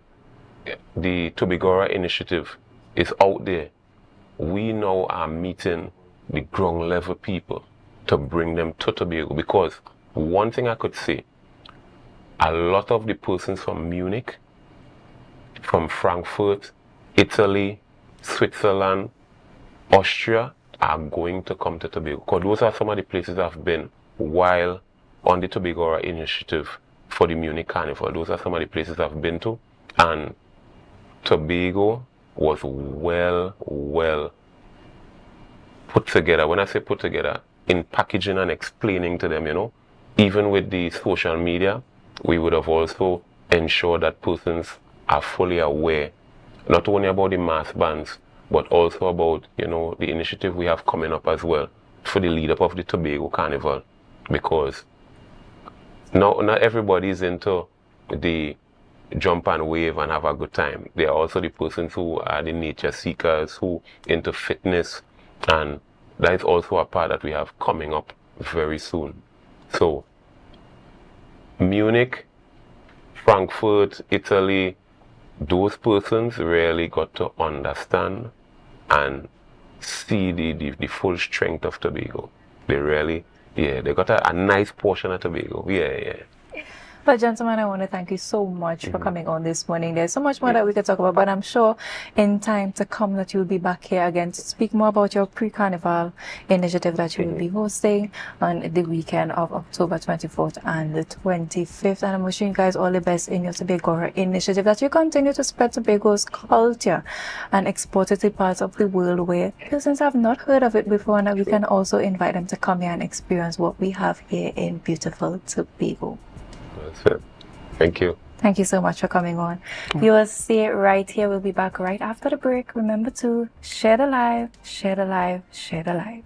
the Tobagora initiative is out there, we now are meeting the ground level people to bring them to Tobago. Because one thing I could say, a lot of the persons from Munich, from Frankfurt, Italy, Switzerland, Austria are going to come to Tobago. Because those are some of the places I've been while on the Tobago initiative for the Munich Carnival. Those are some of the places I've been to. And Tobago was well put together. When I say put together, in packaging and explaining to them, you know, even with the social media, we would have also ensured that persons are fully aware, not only about the mass bands, but also about, you know, the initiative we have coming up as well for the lead up of the Tobago Carnival. Because not everybody is into the jump and wave and have a good time. There are also the persons who are the nature seekers, who into fitness, and that is also a part that we have coming up very soon. So Munich, Frankfurt, Italy, those persons really got to understand and see the full strength of Tobago. They really, they got a nice portion of Tobago. Yeah. But gentlemen, I want to thank you so much for coming on this morning. There's so much more that we could talk about, but I'm sure in time to come that you'll be back here again to speak more about your pre-carnival initiative that you will be hosting on the weekend of October 24th and the 25th. And I'm wishing you guys all the best in your Tobago initiative, that you continue to spread Tobago's culture and export it to parts of the world where persons have not heard of it before, and that we can also invite them to come here and experience what we have here in beautiful Tobago. That's it. Thank you. Thank you so much for coming on. Viewers, stay right here. We'll be back right after the break. Remember to share the live, share the live, share the live.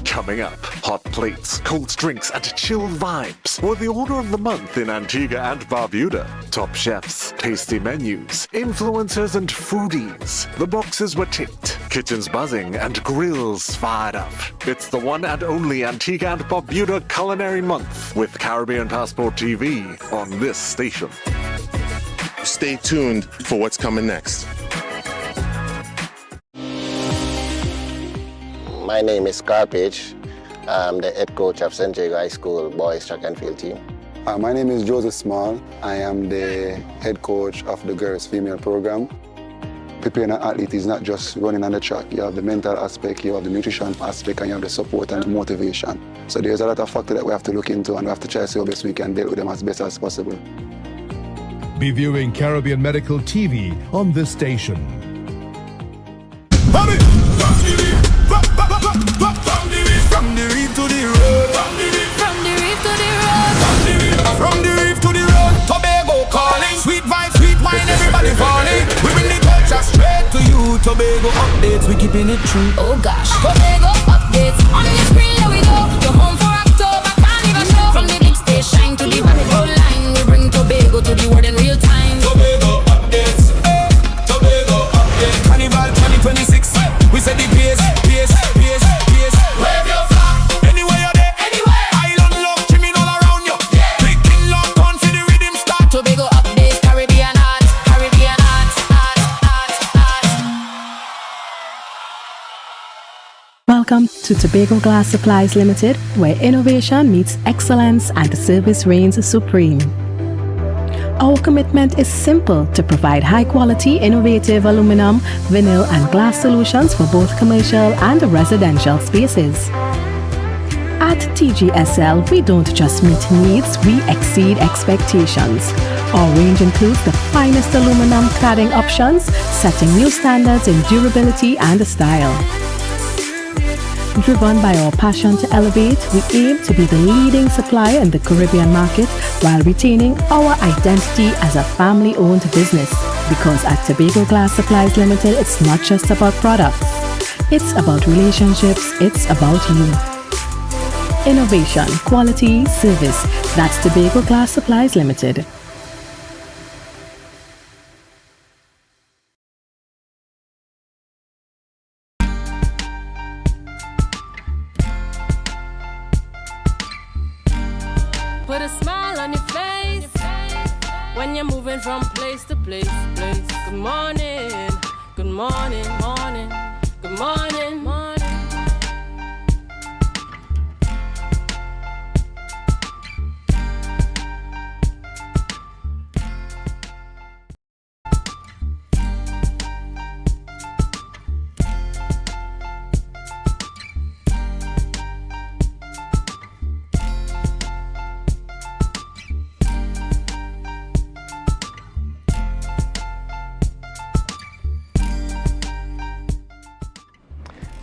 Coming up, hot plates, cold drinks, and chill vibes were the order of the month in Antigua and Barbuda. Top chefs, tasty menus, influencers, and foodies. The boxes were ticked, kitchens buzzing, and grills fired up. It's the one and only Antigua and Barbuda Culinary Month with Caribbean Passport TV on this station. Stay tuned for what's coming next. My name is Carpage. I'm the head coach of St. Jago High School boys track and field team. My name is Joseph Small. I am the head coach of the girls female program. Preparing an athlete is not just running on the track. You have the mental aspect, you have the nutrition aspect, and you have the support and the motivation. So there's a lot of factors that we have to look into, and we have to try to see how best we can deal with them as best as possible. Be viewing Caribbean Medical TV on this station. From the reef to the road. From the reef to the road. From the reef to the road. Tobago calling. Sweet vibes, sweet wine, everybody falling. We bring the culture straight to you. Tobago updates, we keeping it true. Oh gosh. Tobago updates. On the screen, here we go. You're home for October Carnival show. From the big stage shine to the Tobago line. We bring Tobago to the world in real time. Tobago updates. Tobago updates. Carnival 2026. We said the pace. Wave your flag anywhere you're there. Anywhere. Island love trimming all around you. Yeah. Picking lock on for the rhythm start. Tobago updates, Caribbean art, Caribbean art. Welcome to Tobago Glass Supplies Limited, where innovation meets excellence and service reigns supreme. Our commitment is simple: to provide high-quality, innovative aluminum, vinyl, and glass solutions for both commercial and residential spaces. At TGSL, we don't just meet needs, we exceed expectations. Our range includes the finest aluminum cladding options, setting new standards in durability and style. Driven by our passion to elevate, we aim to be the leading supplier in the Caribbean market while retaining our identity as a family-owned business. Because at Tobago Glass Supplies Limited, it's not just about products. It's about relationships, it's about you. Innovation, quality, service. That's Tobago Glass Supplies Limited. Put a smile on your face when you're moving from place to place. Good morning, good morning, morning, good morning, morning.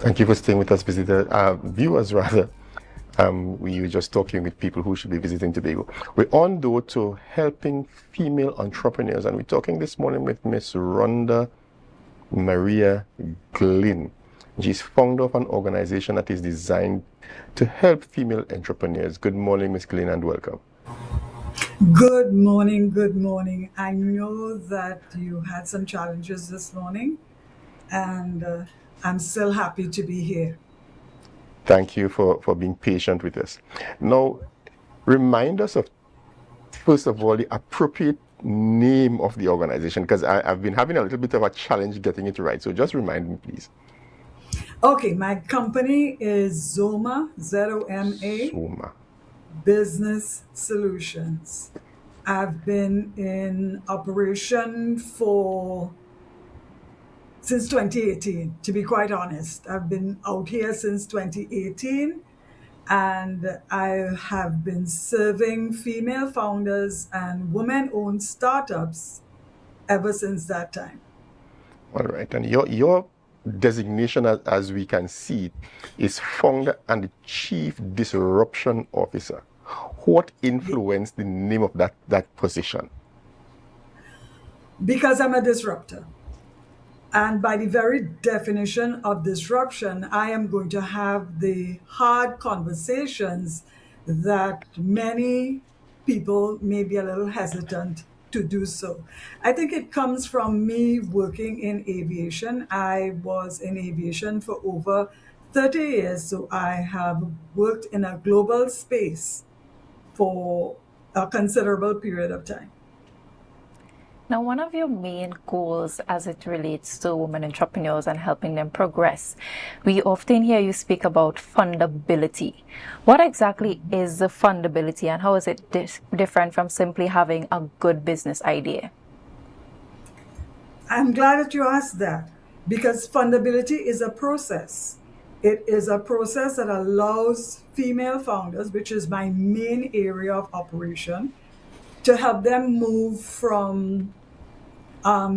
Thank you for staying with us, viewers rather. We were just talking with people who should be visiting Tobago. We're on though to helping female entrepreneurs, and we're talking this morning with Miss Rhonda Maria Glynn. She's founder of an organization that is designed to help female entrepreneurs. Good morning, Miss Glynn, and welcome. Good morning, good morning. I know that you had some challenges this morning, and I'm still happy to be here. Thank you for being patient with us. Now, remind us of, first of all, the appropriate name of the organization, because I've been having a little bit of a challenge getting it right. So just remind me, please. Okay, my company is Zoma, Z-O-M-A, Zoma Business Solutions. I've been in operation since 2018, to be quite honest. I've been out here since 2018, and I have been serving female founders and women-owned startups ever since that time. All right, and your designation, as we can see, is founder and chief disruption officer. What influenced the name of that position? Because I'm a disruptor. And by the very definition of disruption, I am going to have the hard conversations that many people may be a little hesitant to do so. I think it comes from me working in aviation. I was in aviation for over 30 years, so I have worked in a global space for a considerable period of time. Now, one of your main goals as it relates to women entrepreneurs and helping them progress, we often hear you speak about fundability. What exactly is the fundability, and how is it different from simply having a good business idea? I'm glad that you asked that, because fundability is a process. It is a process that allows female founders, which is my main area of operation, to help them move from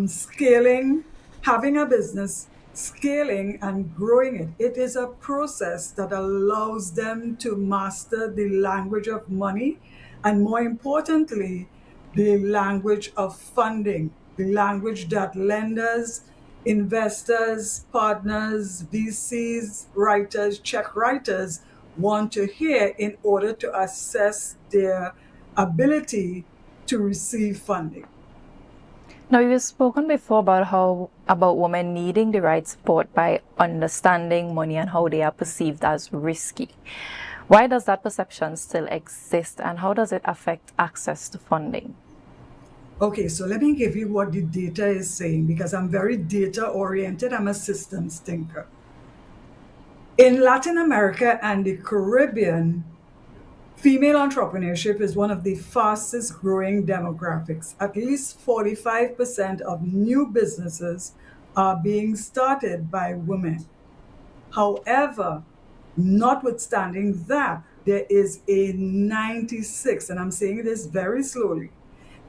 scaling, having a business, scaling and growing it. It is a process that allows them to master the language of money, and more importantly, the language of funding, the language that lenders, investors, partners, VCs, writers, check writers want to hear in order to assess their ability to receive funding. Now, you've spoken before about women needing the right support by understanding money and how they are perceived as risky. Why does that perception still exist, and how does it affect access to funding? Okay, so let me give you what the data is saying, because I'm very data oriented. I'm a systems thinker. In Latin America and the Caribbean, female entrepreneurship is one of the fastest growing demographics. At least 45% of new businesses are being started by women. However, notwithstanding that, there is a 96, and I'm saying this very slowly,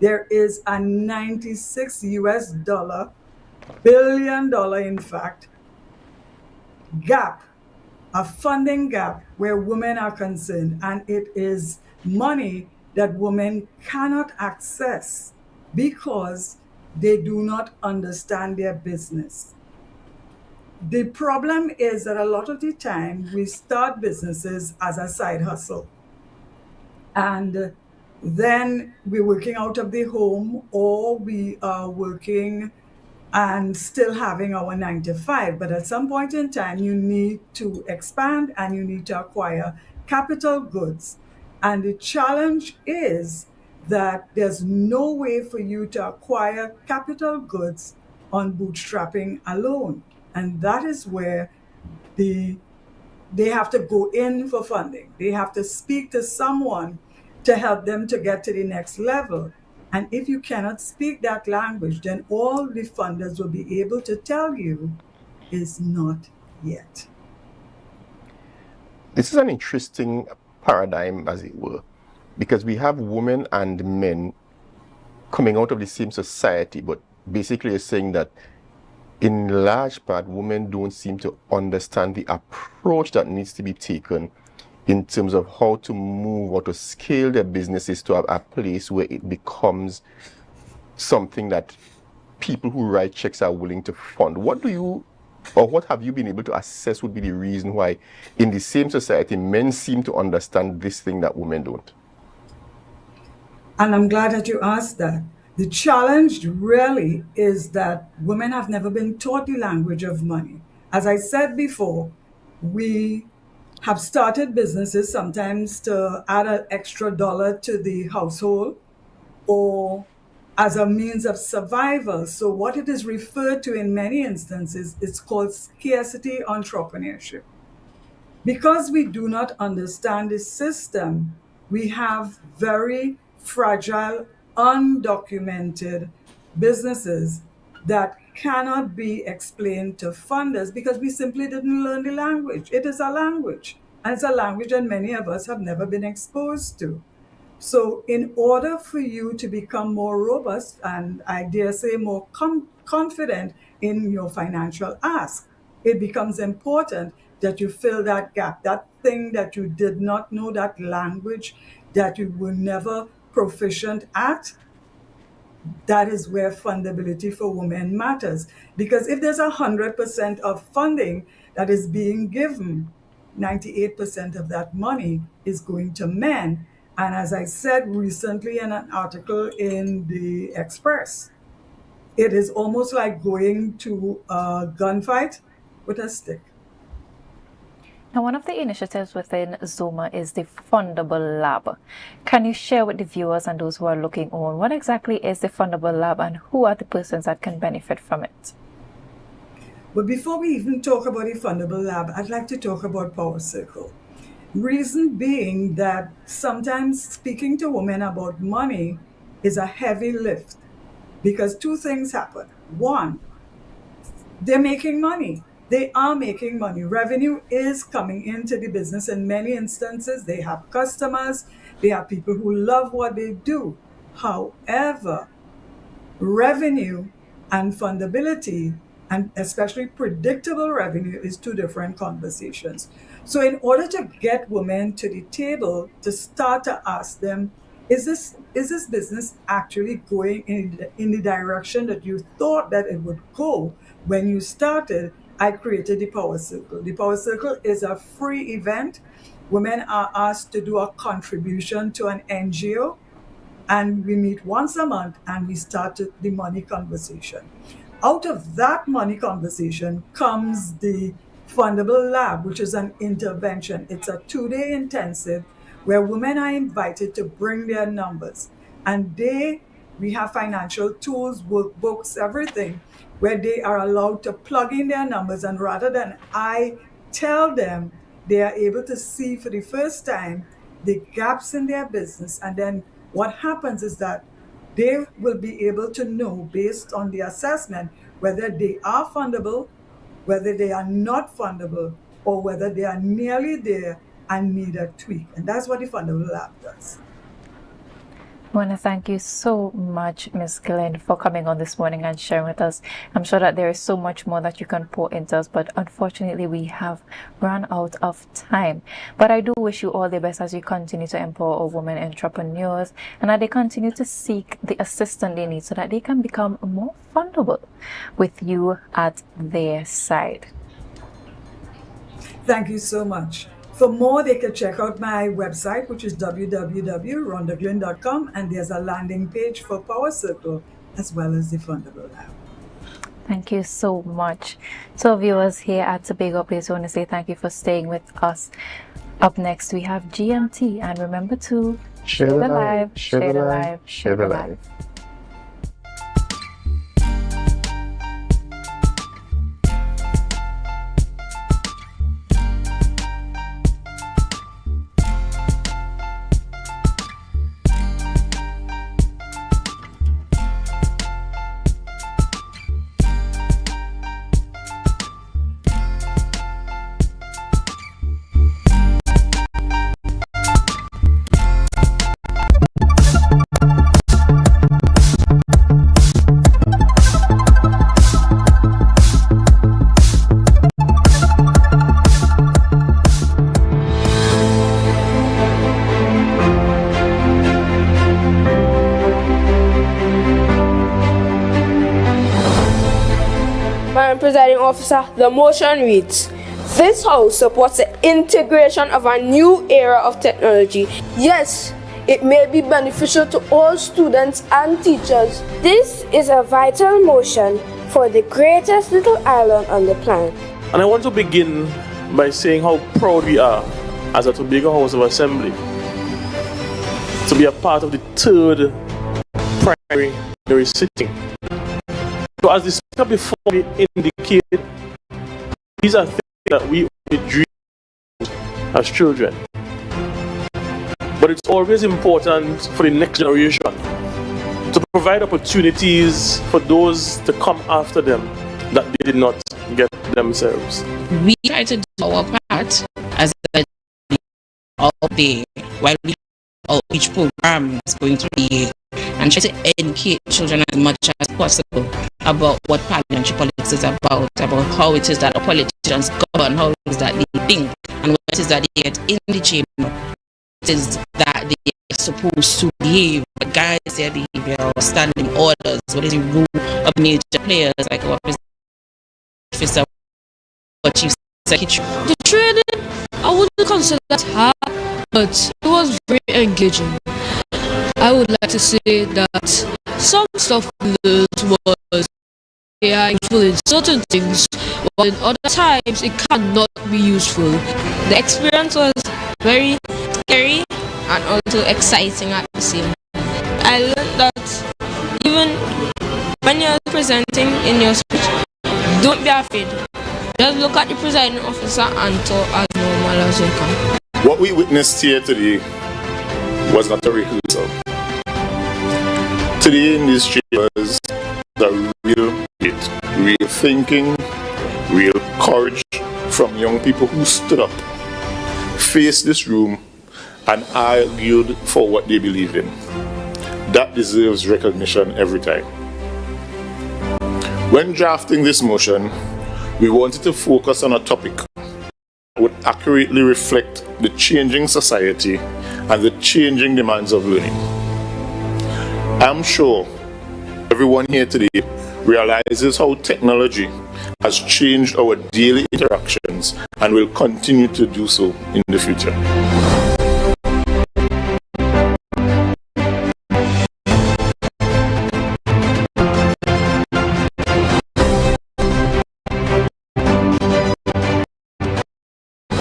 there is a $96 billion, in fact, gap, a funding gap where women are concerned, and it is money that women cannot access because they do not understand their business. The problem is that a lot of the time we start businesses as a side hustle, and then we're working out of the home, or we are working and still having our 9-to-5. But at some point in time, you need to expand and you need to acquire capital goods. And the challenge is that there's no way for you to acquire capital goods on bootstrapping alone. And that is where they have to go in for funding. They have to speak to someone to help them to get to the next level. And if you cannot speak that language, then all the funders will be able to tell you is not yet. This is an interesting paradigm, as it were, because we have women and men coming out of the same society, but basically you're saying that in large part, women don't seem to understand the approach that needs to be taken in terms of how to move or to scale their businesses to a place where it becomes something that people who write checks are willing to fund. What have you been able to assess would be the reason why in the same society men seem to understand this thing that women don't? And I'm glad that you asked that. The challenge really is that women have never been taught the language of money. As I said before, we have started businesses sometimes to add an extra dollar to the household or as a means of survival. So what it is referred to in many instances, it's called scarcity entrepreneurship. Because we do not understand the system, we have very fragile, undocumented businesses that cannot be explained to funders because we simply didn't learn the language. It is a language, and it's a language that many of us have never been exposed to. So in order for you to become more robust and I dare say more confident in your financial ask, it becomes important that you fill that gap, that thing that you did not know, that language that you were never proficient at. That is where fundability for women matters. Because if there's 100% of funding that is being given, 98% of that money is going to men. And as I said recently in an article in the Express, it is almost like going to a gunfight with a stick. Now, one of the initiatives within Zoma is the Fundable Lab. Can you share with the viewers and those who are looking on what exactly is the Fundable Lab and who are the persons that can benefit from it? But before we even talk about the Fundable Lab, I'd like to talk about Power Circle. Reason being that sometimes speaking to women about money is a heavy lift because two things happen. One, they're making money. They are making money. Revenue is coming into the business in many instances. They have customers. They have people who love what they do. However, revenue and fundability, and especially predictable revenue, is two different conversations. So in order to get women to the table, to start to ask them, is this business actually going in the direction that you thought that it would go when you started? I created the Power Circle. The Power Circle is a free event. Women are asked to do a contribution to an NGO, and we meet once a month and we started the money conversation. Out of that money conversation comes the Fundable Lab, which is an intervention. It's a 2-day intensive where women are invited to bring their numbers. And we have financial tools, workbooks, everything, where they are allowed to plug in their numbers. And rather than I tell them, they are able to see for the first time the gaps in their business. And then what happens is that they will be able to know based on the assessment whether they are fundable, whether they are not fundable, or whether they are nearly there and need a tweak. And that's what the Fundable Lab does. I want to thank you so much, Ms. Glenn, for coming on this morning and sharing with us. I'm sure that there is so much more that you can pour into us, but unfortunately we have run out of time. But I do wish you all the best as you continue to empower our women entrepreneurs and that they continue to seek the assistance they need so that they can become more fundable with you at their side. Thank you so much. For more, they can check out my website, which is www.rondaglynn.com, and there's a landing page for Power Circle as well as the Fundable Lab. Thank you so much. So viewers here at Tobago Place, I want to say thank you for staying with us. Up next, we have GMT, and remember to Share the life, share the life, share the life. Madam Presiding Officer, the motion reads, this House supports the integration of a new era of technology. Yes, it may be beneficial to all students and teachers. This is a vital motion for the greatest little island on the planet. And I want to begin by saying how proud we are as a Tobago House of Assembly to be a part of the third primary sitting. So as the speaker before me indicated, these are things that we dream as children. But it's always important for the next generation to provide opportunities for those to come after them that they did not get themselves. We try to do our part as a all day while we outreach programs going through the year and try to educate children as much as possible about what parliamentary politics is about how it is that our politicians govern, how it is that they think, and what it is that they get in the chamber, what it is that they are supposed to behave, what guides their behavior, or standing orders, what is the role of major players like our officer, what chief secretary. The training, I wouldn't consider that hard, but it was very engaging. I would like to say that some stuff we learned was useful in certain things, while in other times it cannot be useful. The experience was very scary and also exciting at the same time. I learned that even when you're presenting in your speech, don't be afraid. Just look at the presiding officer and talk as normal as you can. What we witnessed here today was not a rehearsal. Today in these chambers, the real thinking, real courage from young people who stood up, faced this room, and argued for what they believe in. That deserves recognition every time. When drafting this motion, we wanted to focus on a topic that would accurately reflect the changing society and the changing demands of learning. I'm sure everyone here today realizes how technology has changed our daily interactions and will continue to do so in the future.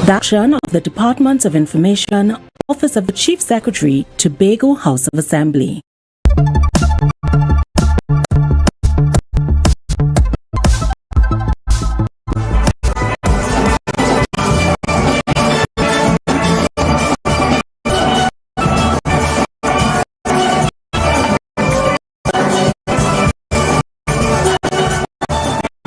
The action of the Department of Information, Office of the Chief Secretary, Tobago House of Assembly.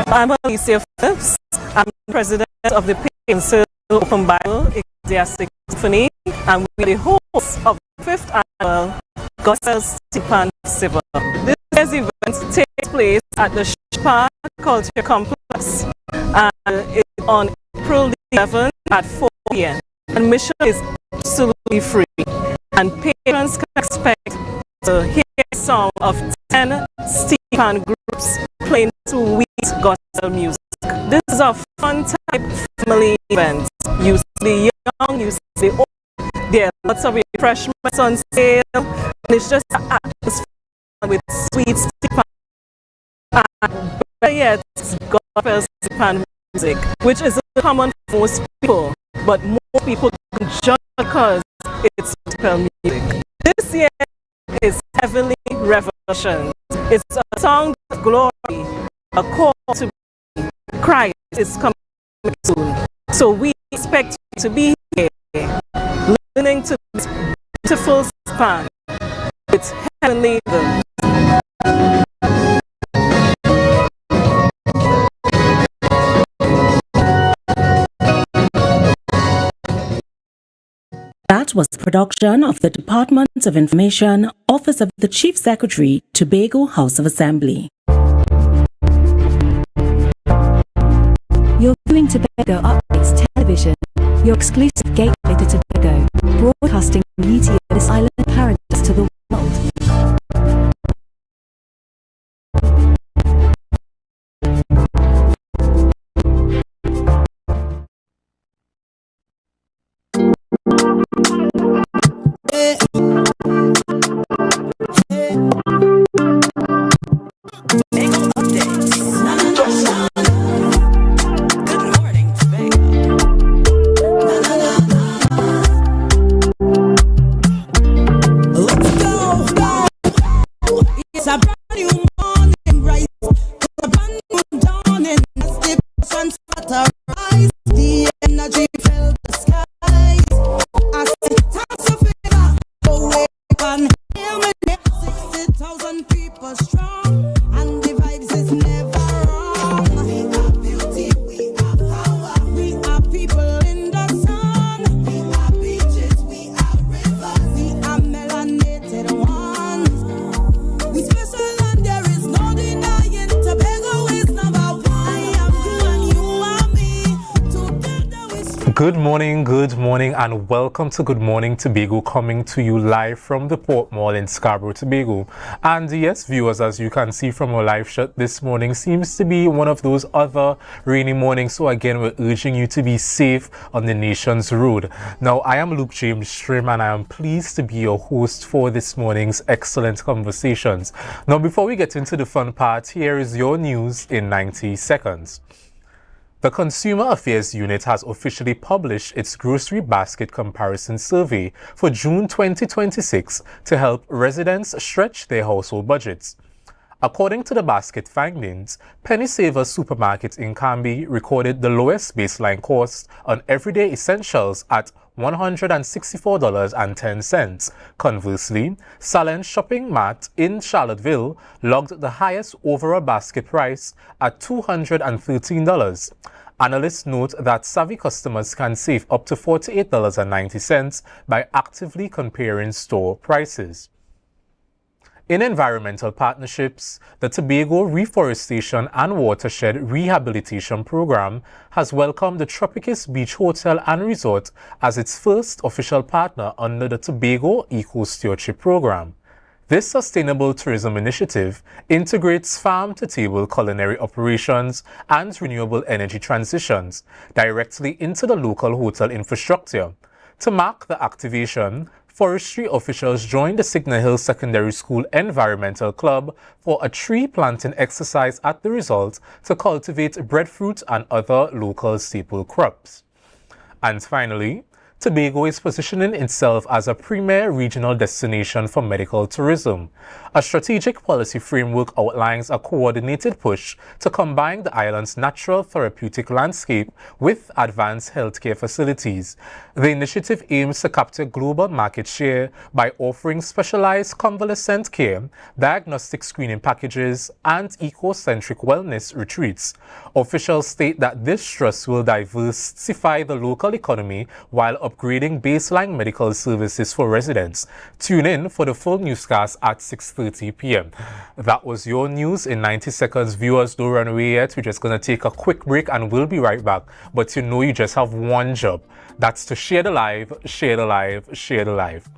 I'm Alicia Phillips. I'm president of the Council Open Bible Ecclesiastic Symphony, and we're the host of the 5th annual Gospel Steepan Festival. This year's event takes place at the Park Culture Complex and it's on April 11th at 4 p.m. Admission is absolutely free, and patrons can expect to hear a song of 10 Steepan groups playing sweet gospel music. This is a fun type family event. You see the young, you see the old. There are lots of refreshments on sale, and it's just an atmosphere with sweet Steepan and better yet, gospel Steepan music, which is common for most people, but most people can judge because it's gospel music. This This year is heavenly revolution. It's a song of glory, a call to Christ is coming soon. So we expect you to be here, listening to this beautiful span with heavenly rhythms. That was production of the Department of Information, Office of the Chief Secretary, Tobago House of Assembly. You're viewing Tobago Updates Television, your exclusive gateway to Tobago, broadcasting the beauty of this island paradise to the world. Good morning, and welcome to Good Morning Tobago, coming to you live from the Port Mall in Scarborough, Tobago. And yes, viewers, as you can see from our live shot, this morning seems to be one of those other rainy mornings. So again, we're urging you to be safe on the nation's road. Now, I am Luke James Strim, and I am pleased to be your host for this morning's excellent conversations. Now, before we get into the fun part, here is your news in 90 seconds. The Consumer Affairs Unit has officially published its grocery basket comparison survey for June 2026 to help residents stretch their household budgets. According to the basket findings, Penny Saver Supermarket in Canby recorded the lowest baseline cost on everyday essentials at $164.10. Conversely, Salon Shopping Mart in Charlottesville logged the highest overall basket price at $213. Analysts note that savvy customers can save up to $48.90 by actively comparing store prices. In environmental partnerships, the Tobago Reforestation and Watershed Rehabilitation Program has welcomed the Tropicus Beach Hotel and Resort as its first official partner under the Tobago Eco Stewardship Program. This sustainable tourism initiative integrates farm-to-table culinary operations and renewable energy transitions directly into the local hotel infrastructure. To mark the activation, forestry officials joined the Signal Hill Secondary School Environmental Club for a tree planting exercise at the resort to cultivate breadfruit and other local staple crops. And finally, Tobago is positioning itself as a premier regional destination for medical tourism. A strategic policy framework outlines a coordinated push to combine the island's natural therapeutic landscape with advanced healthcare facilities. The initiative aims to capture global market share by offering specialized convalescent care, diagnostic screening packages, and eco-centric wellness retreats. Officials state that this trust will diversify the local economy while upgrading baseline medical services for residents. Tune in for the full newscast at 6:30 p.m. That was your news in 90 seconds. Viewers, don't run away yet. We're just going to take a quick break and we'll be right back. But you know you just have one job. That's to share the live, share the live, share the live.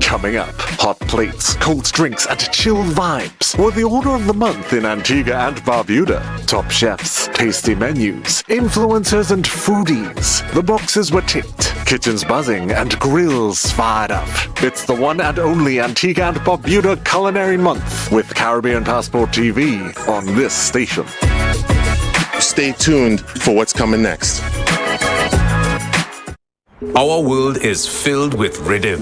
Coming up, hot plates, cold drinks, and chill vibes were the order of the month in Antigua and Barbuda. Top chefs, tasty menus, influencers, and foodies. The boxes were ticked, kitchens buzzing, and grills fired up. It's the one and only Antigua and Barbuda Culinary Month with Caribbean Passport TV on this station. Stay tuned for what's coming next. Our world is filled with rhythm.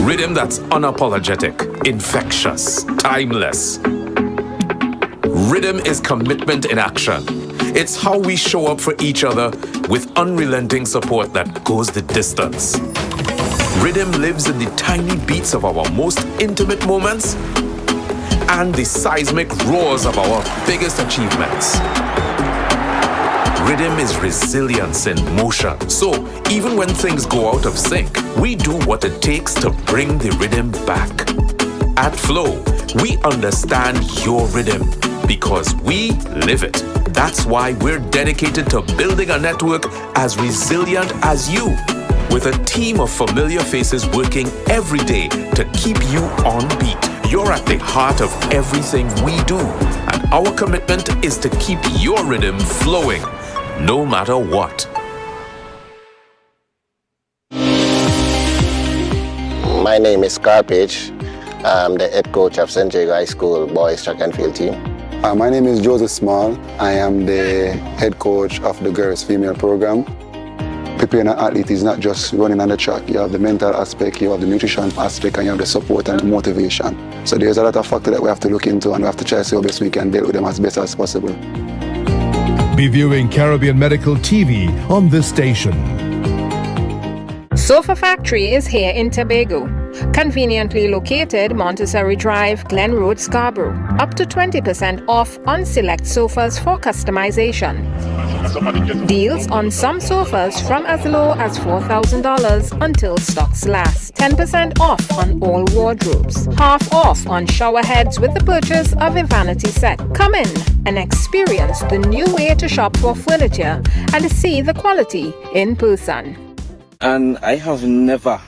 Rhythm that's unapologetic, infectious, timeless. Rhythm is commitment in action. It's how we show up for each other with unrelenting support that goes the distance. Rhythm lives in the tiny beats of our most intimate moments and the seismic roars of our biggest achievements. Rhythm is resilience in motion. So even when things go out of sync, we do what it takes to bring the rhythm back. At Flow, we understand your rhythm because we live it. That's why we're dedicated to building a network as resilient as you, with a team of familiar faces working every day to keep you on beat. You're at the heart of everything we do, and our commitment is to keep your rhythm flowing, no matter what. My name is Carpage. I'm the head coach of St. Jago High School boys track and field team. My name is Joseph Small. I am the head coach of the girls female program. Preparing an athlete is not just running on the track. You have the mental aspect, you have the nutrition aspect, and you have the support and the motivation. So there's a lot of factors that we have to look into, and we have to try to see how best we can deal with them as best as possible. Be viewing Caribbean Medical TV on this station. Sofa Factory is here in Tobago. Conveniently located Montessori Drive, Glen Road, Scarborough. Up to 20% off on select sofas for customization. Deals on some sofas from as low as $4,000 until stocks last. 10% off on all wardrobes. Half off on shower heads with the purchase of a vanity set. Come in and experience the new way to shop for furniture and see the quality in person. And I have never,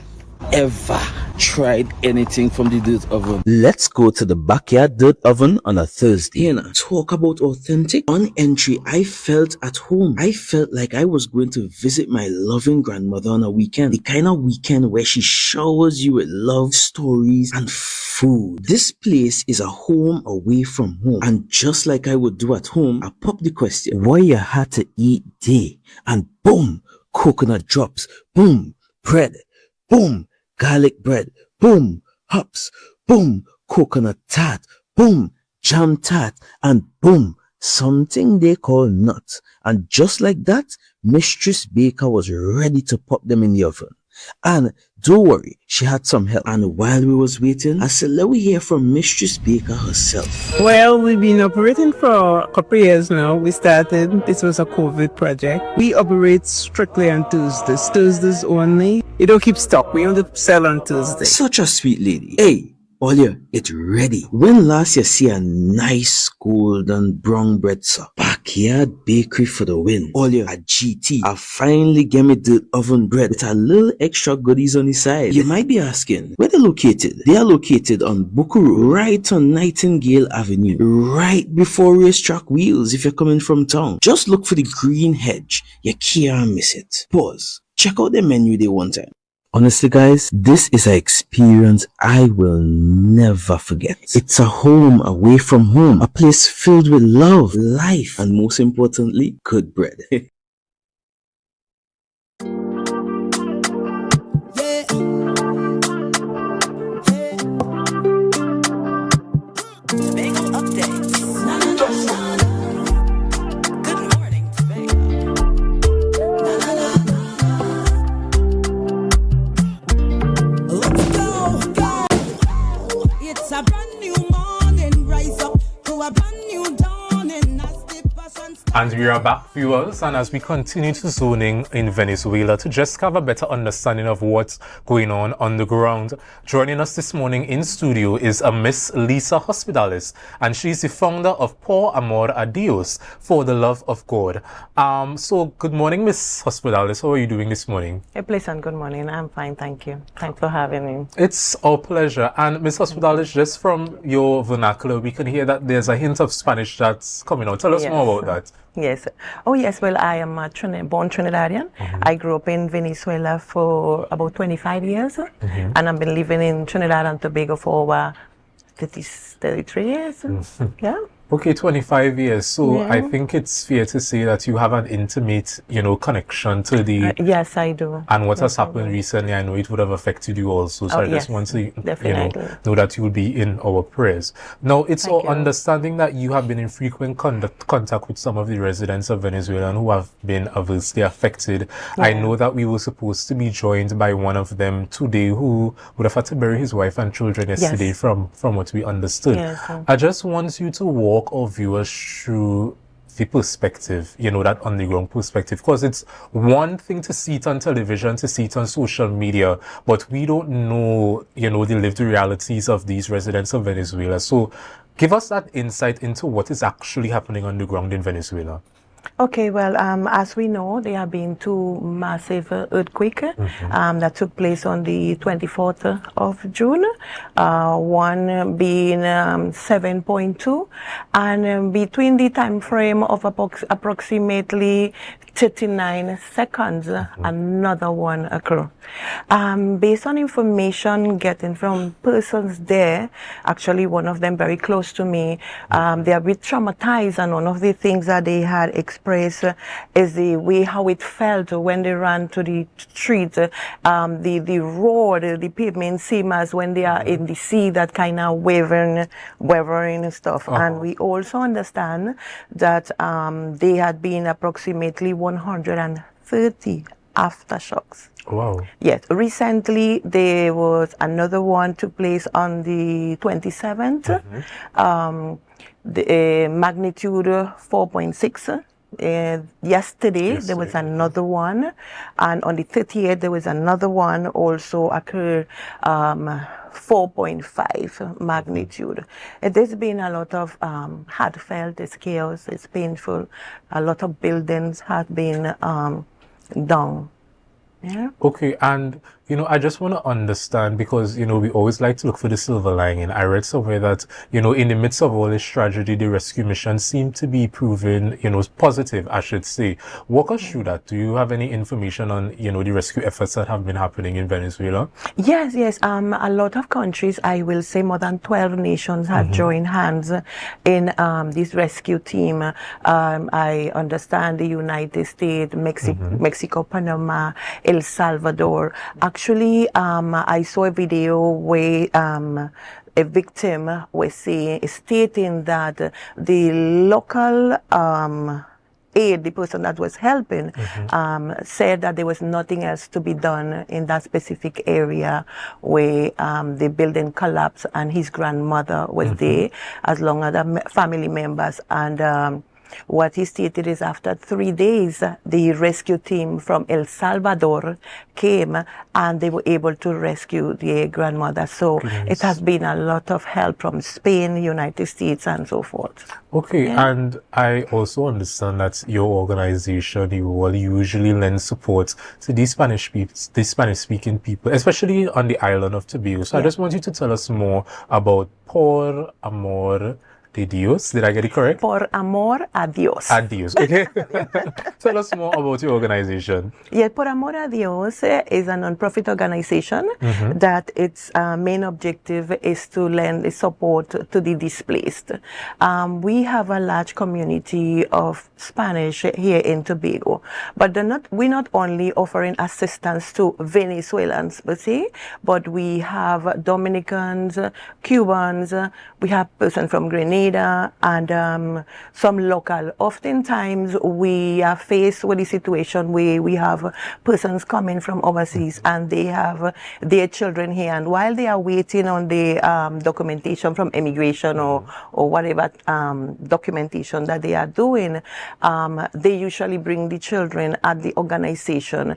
ever tried anything from the dirt oven. Let's go to the backyard dirt oven on a Thursday. You know, talk about authentic. On entry, I felt at home. I felt like I was going to visit my loving grandmother on a weekend. The kind of weekend where she showers you with love, stories, and food. This place is a home away from home. And just like I would do at home, I pop the question, what you had to eat day? And boom, coconut drops. Boom, bread. Boom, garlic bread. Boom, hops. Boom, coconut tart. Boom, jam tart. And boom, something they call nuts. And just like that, Mistress Baker was ready to pop them in the oven. And don't worry, she had some help. And while we was waiting, I said, let me hear from Mistress Baker herself. Well, we've been operating for a couple of years now. We started, this was a COVID project. We operate strictly on Tuesdays. Tuesdays only. You don't keep stock. We only sell on Tuesdays. Such a sweet lady. Hey, Olia, it's ready. When last you see a nice golden brown bread, sir? Backyard bakery for the win. Olia, a GT. I finally get me the oven bread with a little extra goodies on the side. You might be asking, where they located? They are located on Bukuru, right on Nightingale Avenue, right before Racetrack Wheels if you're coming from town. Just look for the green hedge. You can't miss it. Pause. Check out the menu they one time. Honestly, guys, this is an experience I will never forget. It's a home away from home, a place filled with love, life, and most importantly, good bread. And we are back, viewers, and as we continue to zoning in Venezuela to just have a better understanding of what's going on the ground, joining us this morning in studio is a Miss Lisa Hospitalis, and she's the founder of Por Amor a Dios, for the love of God. So good morning, Miss Hospitalis. How are you doing this morning? A pleasant good morning. I'm fine, thank you. Thanks for having me. It's our pleasure. And Miss Hospitalis, just from your vernacular, we can hear that there's a hint of Spanish that's coming out. Tell us more about that. Yes. Oh, yes. Well, I am a born Trinidadian. I grew up in Venezuela for about 25 years, and I've been living in Trinidad and Tobago for over 33 years. Yeah. Okay, 25 years. So Yeah. I think it's fair to say that you have an intimate, connection to the... Yes, I do. And what has Yes, I happened do. recently, I know it would have affected you also. So Oh, I just yes, want to, definitely. know that you will be in our prayers. Now, it's Thank our you. understanding that you have been in frequent contact with some of the residents of Venezuela who have been adversely affected. I Yeah. know that we were supposed to be joined by one of them today who would have had to bury his wife and children yesterday Yes. from what we understood. Yes. I just want you to walk our viewers through the perspective, that underground perspective, because it's one thing to see it on television, to see it on social media, but we don't know, the lived realities of these residents of Venezuela. So give us that insight into what is actually happening on the ground in Venezuela. Okay, well, as we know, there have been two massive earthquakes that took place on the 24th of June, one being 7.2, and between the time frame of approximately 39 seconds, another one occurred. Based on information getting from persons there, actually one of them very close to me, they are a bit traumatized, and one of the things that they had expressed is the way how it felt when they ran to the street, the road, the pavement seemed as when they are in the sea, that kind of wavering stuff. And we also understand that they had been approximately 130 aftershocks. Wow. Yes, recently there was another one took place on the 27th, the magnitude 4.6. Yesterday there was another one, and on the 38th there was another one also occurred, 4.5 magnitude. There's been a lot of heartfelt, it's chaos, it's painful. A lot of buildings have been down. Yeah. Okay, and I just want to understand, because we always like to look for the silver lining. I read somewhere that in the midst of all this tragedy, the rescue mission seemed to be proven positive, I should say. Walk us through that. Do you have any information on the rescue efforts that have been happening in Venezuela? Yes. A lot of countries, I will say more than 12 nations, have joined hands in this rescue team. I understand the United States, Mexico, Panama, El Salvador. Actually, I saw a video where a victim was stating that the local aid, the person that was helping, said that there was nothing else to be done in that specific area where the building collapsed, and his grandmother was there, as long as the family members. And what he stated is after 3 days, the rescue team from El Salvador came and they were able to rescue the grandmother. So it has been a lot of help from Spain, United States, and so forth. Okay, and I also understand that your organization, you will usually lend support to these Spanish-speaking people, especially on the island of Tobago. So I just want you to tell us more about Por Amor de Dios. Did I get it correct? Por amor a Dios. A Dios. Okay. Tell us more about your organization. Yeah, Por Amor a Dios is a non-profit organization that its main objective is to lend support to the displaced. We have a large community of Spanish here in Tobago, but we're not only offering assistance to Venezuelans per se, but we have Dominicans, Cubans, we have persons from Grenada, and some local. Oftentimes we are faced with a situation where we have persons coming from overseas and they have their children here, and while they are waiting on the documentation from immigration or whatever documentation that they are doing, they usually bring the children at the organization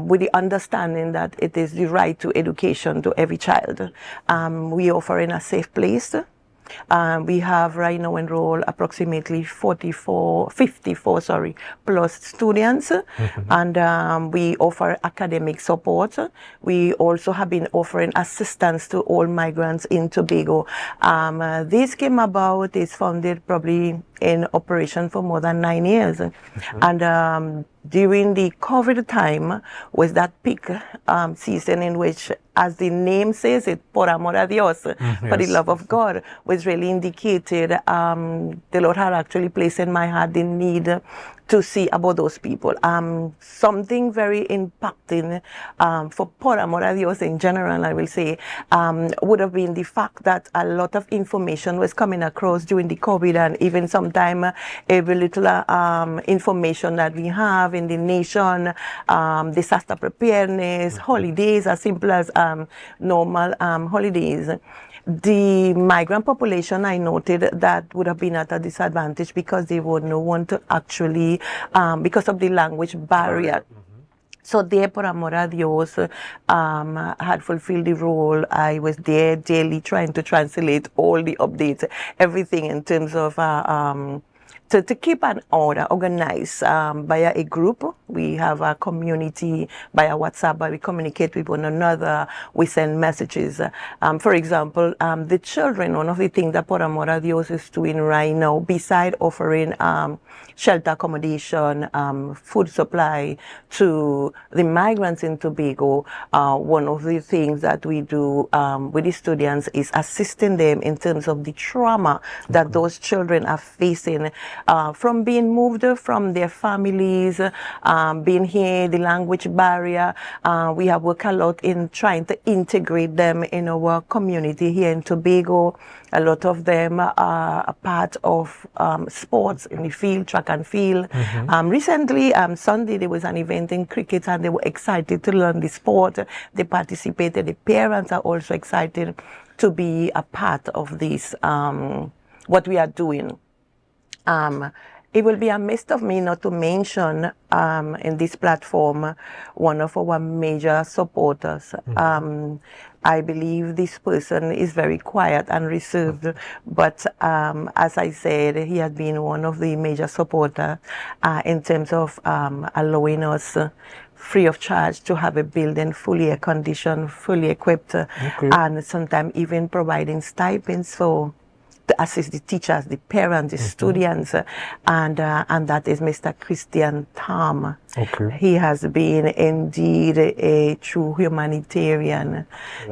with the understanding that it is the right to education to every child. We offer in a safe place. We have right now enrolled approximately 54 plus students, and we offer academic support. We also have been offering assistance to all migrants in Tobago. This came about, is founded probably in operation for more than 9 years. And during the COVID time was that peak season in which, as the name says it, por amor a Dios, for the love of God, was really indicated. The Lord had actually placed in my heart the need to see about those people. Something very impacting for por amor a Dios in general, I will say, would have been the fact that a lot of information was coming across during the COVID, and even sometime every little information that we have in the nation, disaster preparedness, holidays, as simple as normal holidays. The migrant population, I noted that would have been at a disadvantage because they would not want to actually, because of the language barrier. So there, por amor a Dios, had fulfilled the role. I was there daily trying to translate all the updates, everything in terms of to keep an order, organized via a group. We have a community via WhatsApp, but we communicate with one another. We send messages. For example, the children, one of the things that Por Amor a Dios is doing right now, beside offering shelter accommodation, food supply to the migrants in Tobago, one of the things that we do with the students is assisting them in terms of the trauma that those children are facing from being moved from their families, being here, the language barrier. We have worked a lot in trying to integrate them in our community here in Tobago. A lot of them are a part of sports in the field, track and field. Recently, Sunday, there was an event in cricket and they were excited to learn the sport. They participated. The parents are also excited to be a part of this, what we are doing. It will be amiss of me not to mention in this platform one of our major supporters. I believe this person is very quiet and reserved, but as I said, he has been one of the major supporters in terms of allowing us free of charge to have a building fully air conditioned, fully equipped, and sometimes even providing stipends for to assist the teachers, the parents, the students, and that is Mr. Christian Tam. He has been indeed a true humanitarian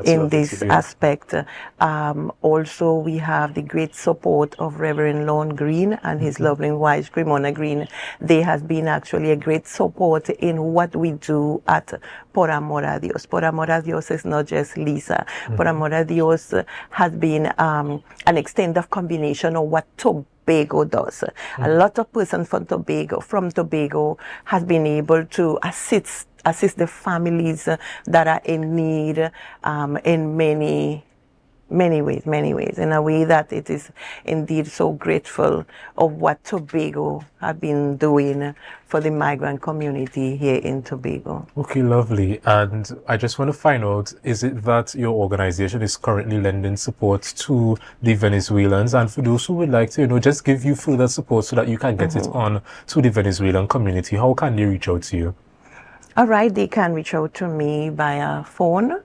in this aspect. Also, we have the great support of Reverend Lon Green and his lovely wife, Grimona Green. They have been actually a great support in what we do at Por Amor a Dios. Por Amor a Dios is not just Lisa. Por Amor a Dios has been an extended combination of what Tobago does. A lot of persons from Tobago has been able to assist the families that are in need in many ways, in a way that it is indeed so grateful of what Tobago have been doing for the migrant community here in Tobago. Okay, lovely. And I just want to find out, is it that your organization is currently lending support to the Venezuelans? And for those who would like to, just give you further support so that you can get it on to the Venezuelan community, how can they reach out to you? All right, they can reach out to me via phone.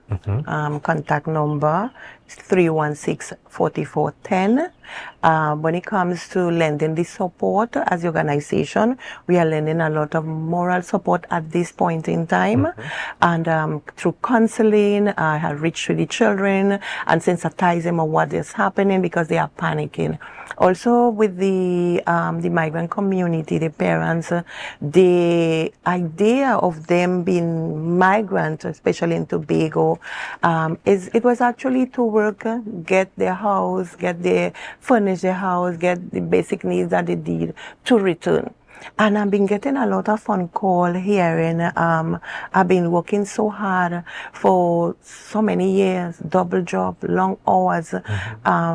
Contact number 316-4410. When it comes to lending the support as the organization, we are lending a lot of moral support at this point in time. And through counseling, I have reached to the children and sensitize them on what is happening because they are panicking. Also with the migrant community, the parents, the idea of them being migrant, especially in Tobago, it was actually to work, get their house, furnish their house, get the basic needs that they need to return. And I've been getting a lot of phone call hearing. I've been working so hard for so many years, double job, long hours,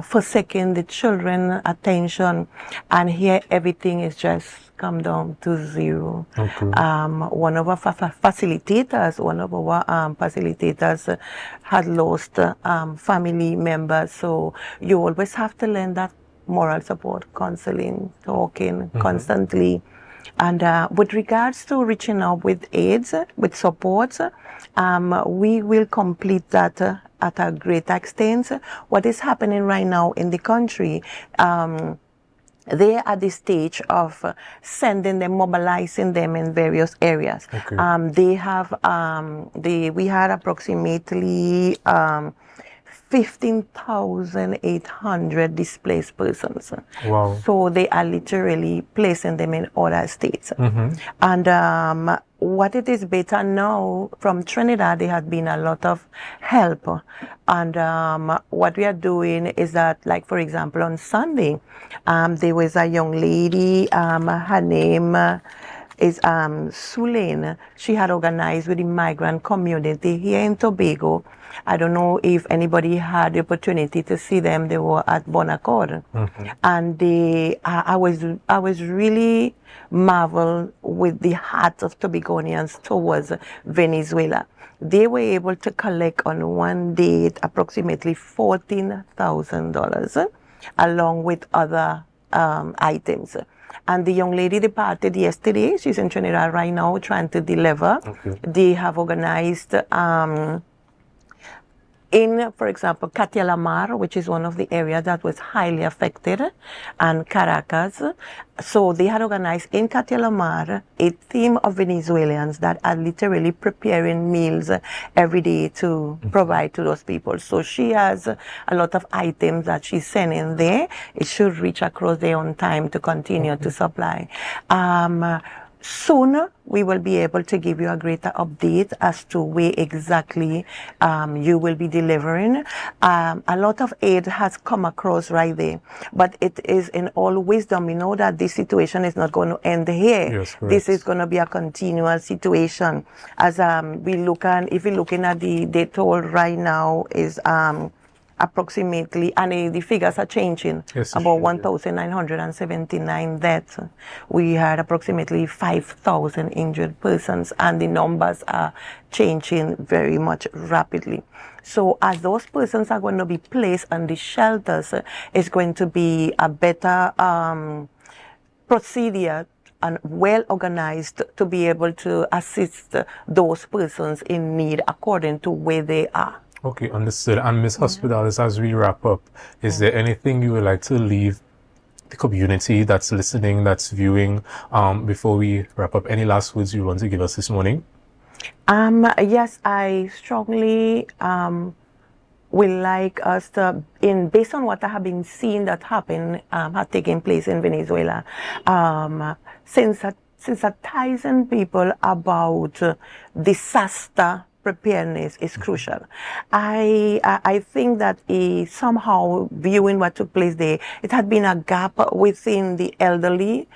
forsaking the children attention, and here everything is just come down to zero. One of our facilitators had lost family members, so you always have to lend that moral support, counseling, talking constantly. And with regards to reaching out with aids, with support, we will complete that at a great extent. What is happening right now in the country, they are at the stage of sending them, mobilizing them in various areas. Okay. They have, we had approximately 15,800 displaced persons. Wow. So they are literally placing them in other states. Mm-hmm. And what it is better now, from Trinidad, there has been a lot of help. And what we are doing is that, like, for example, on Sunday, there was a young lady, her name is Sulaine. She had organized with the migrant community here in Tobago. I don't know if anybody had the opportunity to see them. They were at Bon Accord. Mm-hmm. And they, I was really marveled with the heart of Tobagonians towards Venezuela. They were able to collect on one date approximately $14,000 along with other items. And the young lady departed yesterday. She's in Trinidad right now trying to deliver. Okay. They have organized in, for example, Catialamar, which is one of the areas that was highly affected, and Caracas. So they had organized in Catialamar a team of Venezuelans that are literally preparing meals every day to provide to those people. So she has a lot of items that she's sending there. It should reach across there on time to continue to supply. Soon we will be able to give you a greater update as to where exactly you will be delivering. A lot of aid has come across right there, but it is in all wisdom. We know that this situation is not going to end here. Yes, correct. This is going to be a continual situation. As if we're looking at the toll right now is approximately, and the figures are changing, yes, about 1,979 deaths. We had approximately 5,000 injured persons, and the numbers are changing very much rapidly. So as those persons are going to be placed on the shelters, it's going to be a better procedure and well organized to be able to assist those persons in need according to where they are. Okay, understood. And Ms. Hospitalis, as we wrap up, is there anything you would like to leave the community that's listening, that's viewing, before we wrap up? Any last words you want to give us this morning? Yes, I strongly will like us to, based on what I have been seeing that have taken place in Venezuela, sensitizing people about disaster preparedness is crucial. I think that somehow viewing what took place there, it had been a gap within the elderly,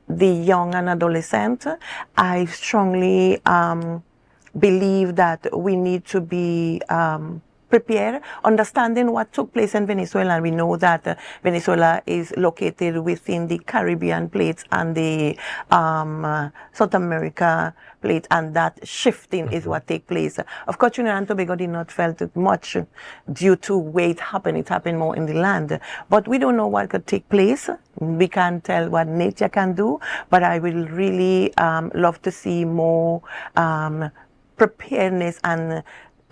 the young and adolescent. I strongly believe that we need to be prepared, understanding what took place in Venezuela. We know that Venezuela is located within the Caribbean plate and the South America plate, and that shifting is what take place. Of course, Trinidad and Tobago did not felt it much due to where it happened. It happened more in the land. But we don't know what could take place. We can't tell what nature can do, but I will really love to see more preparedness and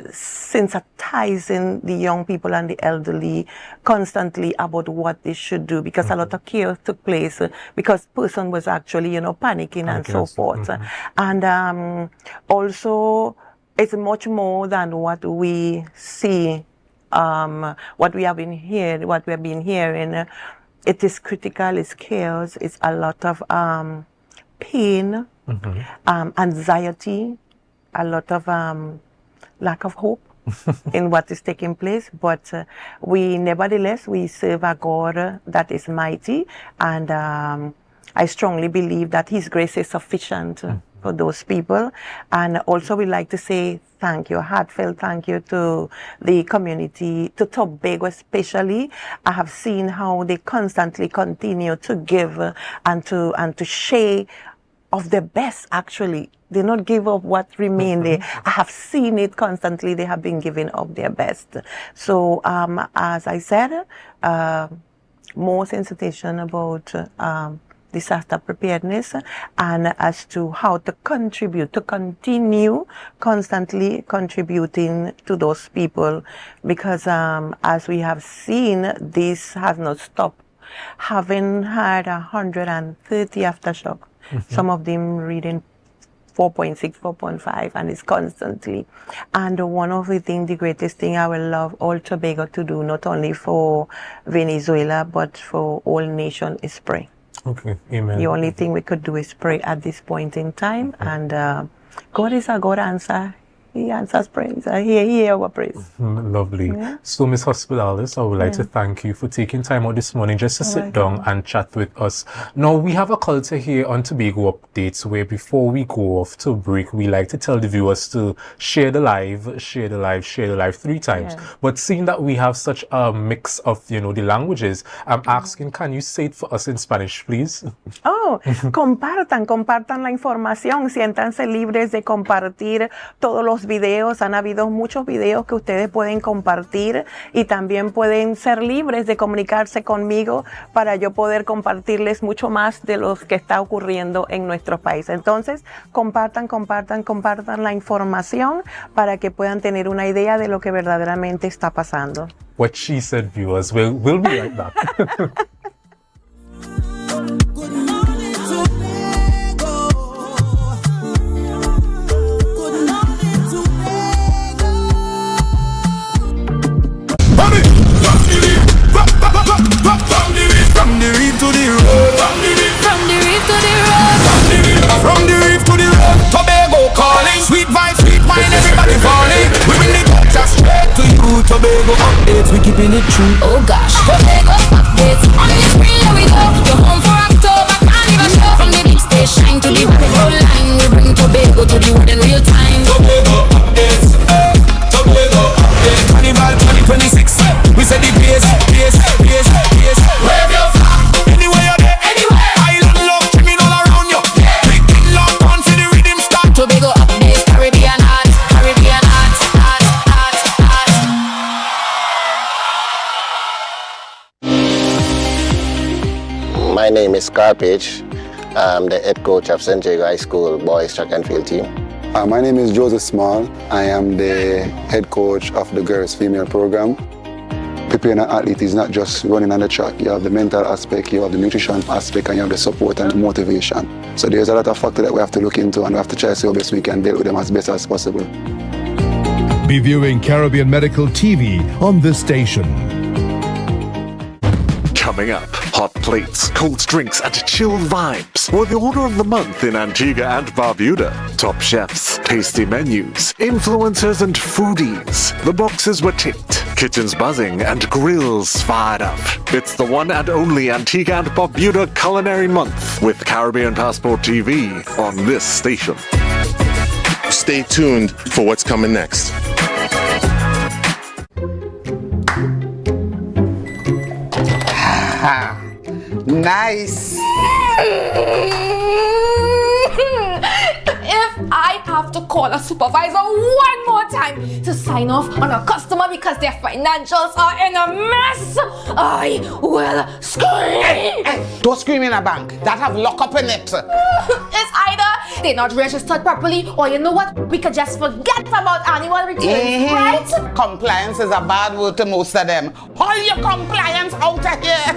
sensitizing the young people and the elderly constantly about what they should do, because a lot of chaos took place because person was actually, panicking and so forth. And also, it's much more than what we see, what we have been hearing, what we have been hearing. It is critical, it's chaos, it's a lot of pain, anxiety, a lot of lack of hope in what is taking place, but nevertheless, we serve a God that is mighty, and I strongly believe that His grace is sufficient for those people. And also we'd like to say thank you, a heartfelt thank you to the community, to Tobago especially. I have seen how they constantly continue to give and to share of their best, actually. They not give up what remain there. I have seen it constantly. They have been giving up their best. So, as I said, more sensitization about disaster preparedness, and as to how to contribute, to continue constantly contributing to those people, because as we have seen, this has not stopped having had 130 aftershock, some of them reading 4.6, 4.5, and it's constantly. And one of the greatest thing I would love all Tobago to do, not only for Venezuela, but for all nation, is pray. Okay, amen. The only thing we could do is pray at this point in time, and God is a God answer. He answers praise. He hear our praise. Lovely. Yeah. So, Ms. Hospitalis, I would like to thank you for taking time out this morning just to sit down and chat with us. Now, we have a culture here on Tobago Updates where before we go off to break, we like to tell the viewers to share the live, share the live, share the live 3 times. Yeah. But seeing that we have such a mix of, the languages, I'm asking, can you say it for us in Spanish, please? Oh, compartan la información, siéntanse libres de compartir todos los videos. Han habido muchos videos que ustedes pueden compartir y también pueden ser libres de comunicarse conmigo para yo poder compartirles mucho más de lo que está ocurriendo en nuestro país. Entonces, compartan la información para que puedan tener una idea de lo que verdaderamente está pasando. What she said, viewers. We'll be right back. From the reef to the road. From the reef to the road. From the reef to the road. Tobago calling. Sweet vibes, sweet wine, everybody falling. We bring the culture straight to you. Tobago updates, we keeping it true. Oh gosh. Tobago updates. On the screen, here we go. You're home for October, can't even show. From the big station to the road line, we bring Tobago to the world in real time. Tobago updates. Tobago updates. Carnival 2026. We said the pace. Wave your flag, anywhere you're there, anywhere. Island love, streaming all around you. Big love, on for the rhythm start. Tobago updates, Caribbean art. My name is Carpage. I'm the head coach of St. Jago High School boys track and field team. My name is Joseph Small. I am the head coach of the girls female program. Preparing an athlete is not just running on the track. You have the mental aspect, you have the nutrition aspect, and you have the support and the motivation. So there's a lot of factors that we have to look into, and we have to try to see how best we can deal with them as best as possible. Be viewing Caribbean Medical TV on this station. Coming up, hot plates, cold drinks, and chilled vibes were the order of the month in Antigua and Barbuda. Top chefs, tasty menus, influencers, and foodies. The boxes were ticked, kitchens buzzing, and grills fired up. It's the one and only Antigua and Barbuda Culinary Month with Caribbean Passport TV on this station. Stay tuned for what's coming next. Nice. If I have to call a supervisor one more time to sign off on a customer because their financials are in a mess, I will scream. Hey, don't scream in a bank. That have lockup in it. It's either they're not registered properly, or you know what? We could just forget about annual returns, right? Compliance is a bad word to most of them. All your compliance out of here.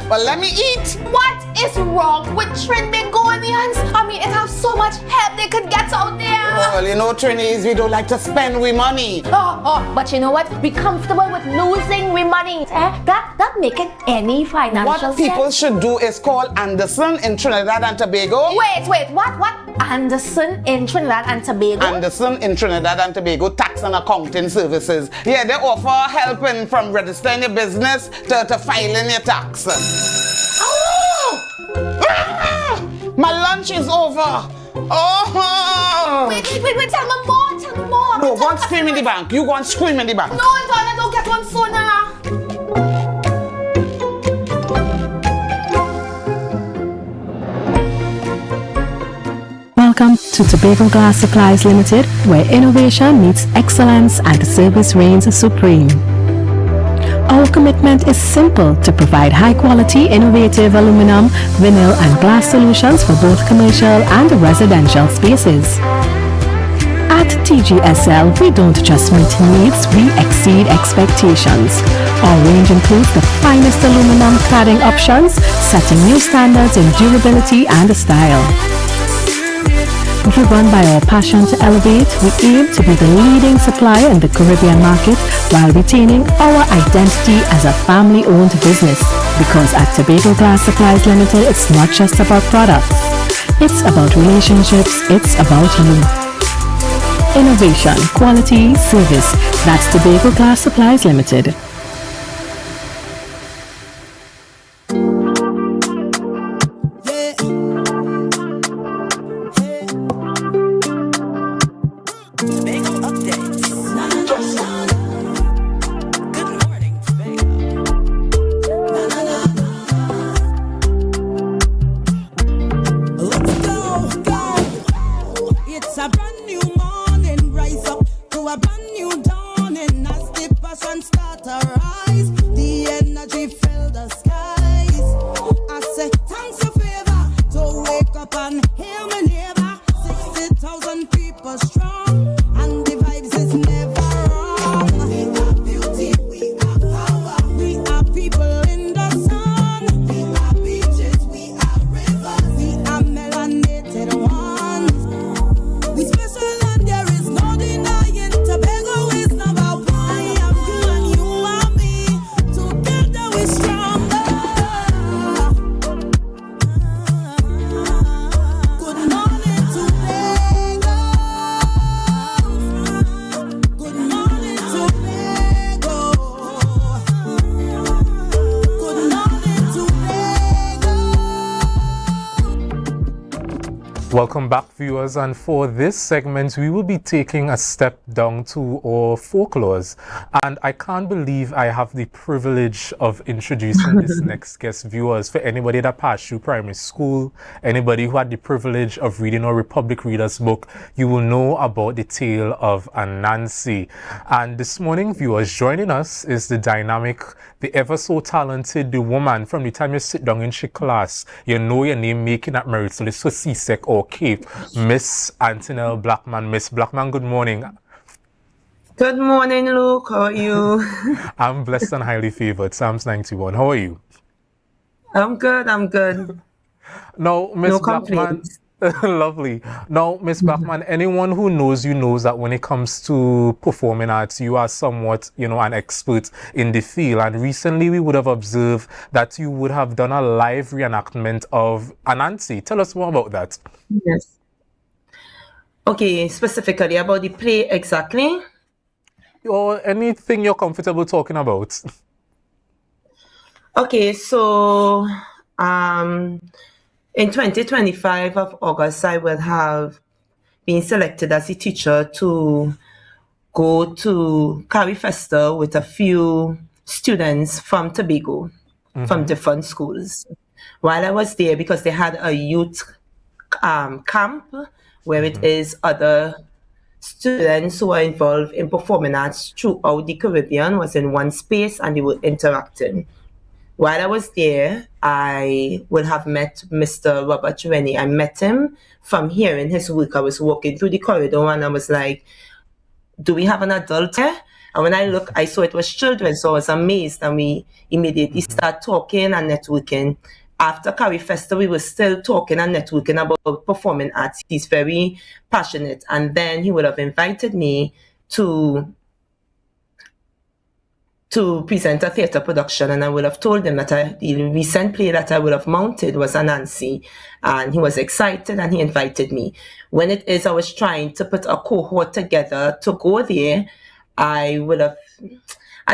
But let me eat. What is wrong with Trinbagonians? I mean, it has so much help they could get out there. Well, you know, Trinis, we don't like to spend we money. But you know what? Be comfortable with losing we money. That making any financial sense. What people should do is call Anderson in Trinidad and Tobago. Wait, what? Anderson in Trinidad and Tobago? Anderson in Trinidad and Tobago Tax and Accounting Services. Yeah, they offer helping from registering your business to filing your tax. My lunch is over. Wait, tell me more. No, go and scream in the bank. You go and scream in the bank. No, Antoine, don't get one sooner. Welcome to Tobago Glass Supplies Limited, where innovation meets excellence and service reigns supreme. Our commitment is simple: to provide high-quality, innovative aluminum, vinyl, and glass solutions for both commercial and residential spaces. At At TGSL, we don't just meet needs, we exceed expectations. Our range includes the finest aluminum cladding options, setting new standards in durability and style. Driven by our passion to elevate, we aim to be the leading supplier in the Caribbean market while retaining our identity as a family-owned business. Because at Tobago Glass Supplies Limited, it's not just about products. It's about relationships, it's about you. Innovation, quality, service. That's Tobago Glass Supplies Limited. Welcome back, viewers, and for this segment we will be taking a step down to our folklores, and I can't believe I have the privilege of introducing this next guest, viewers. For anybody that passed through primary school, anybody who had the privilege of reading our Republic Readers book, you will know about the tale of Anansi. And this morning, viewers, joining us is the dynamic, the ever so talented, the woman from the time you sit down in she class, you know your name making at merit, so this was C-Sec or Cape, Miss Antonelle Blackman. Miss Blackman, good morning. Good morning, Luke. How are you? I'm blessed and highly favored. Psalms 91. How are you? I'm good. I'm good. Now, Miss No Blackman, complaints. lovely. Now, Miss Blackman, anyone who knows you knows that when it comes to performing arts, you are somewhat, an expert in the field. And recently, we would have observed that you would have done a live reenactment of Anansi. Tell us more about that. Yes. Okay, specifically about the play exactly? Or anything you're comfortable talking about. Okay, so in 2025 of August, I will have been selected as a teacher to go to Carry Festa with a few students from Tobago, from different schools. While I was there, because they had a youth camp where it is other students who are involved in performing arts throughout the Caribbean was in one space and they were interacting. While I was there, I would have met Mr. Robert Rennie. I met him from hearing his work. I was walking through the corridor and I was like, do we have an adult here? And when I looked, I saw it was children, so I was amazed. And we immediately started talking and networking. After Carry Festa, we were still talking and networking about performing arts. He's very passionate. And then he would have invited me to present a theatre production, and I would have told him that the recent play that I would have mounted was Anansi, and he was excited and he invited me. When it is I was trying to put a cohort together to go there, I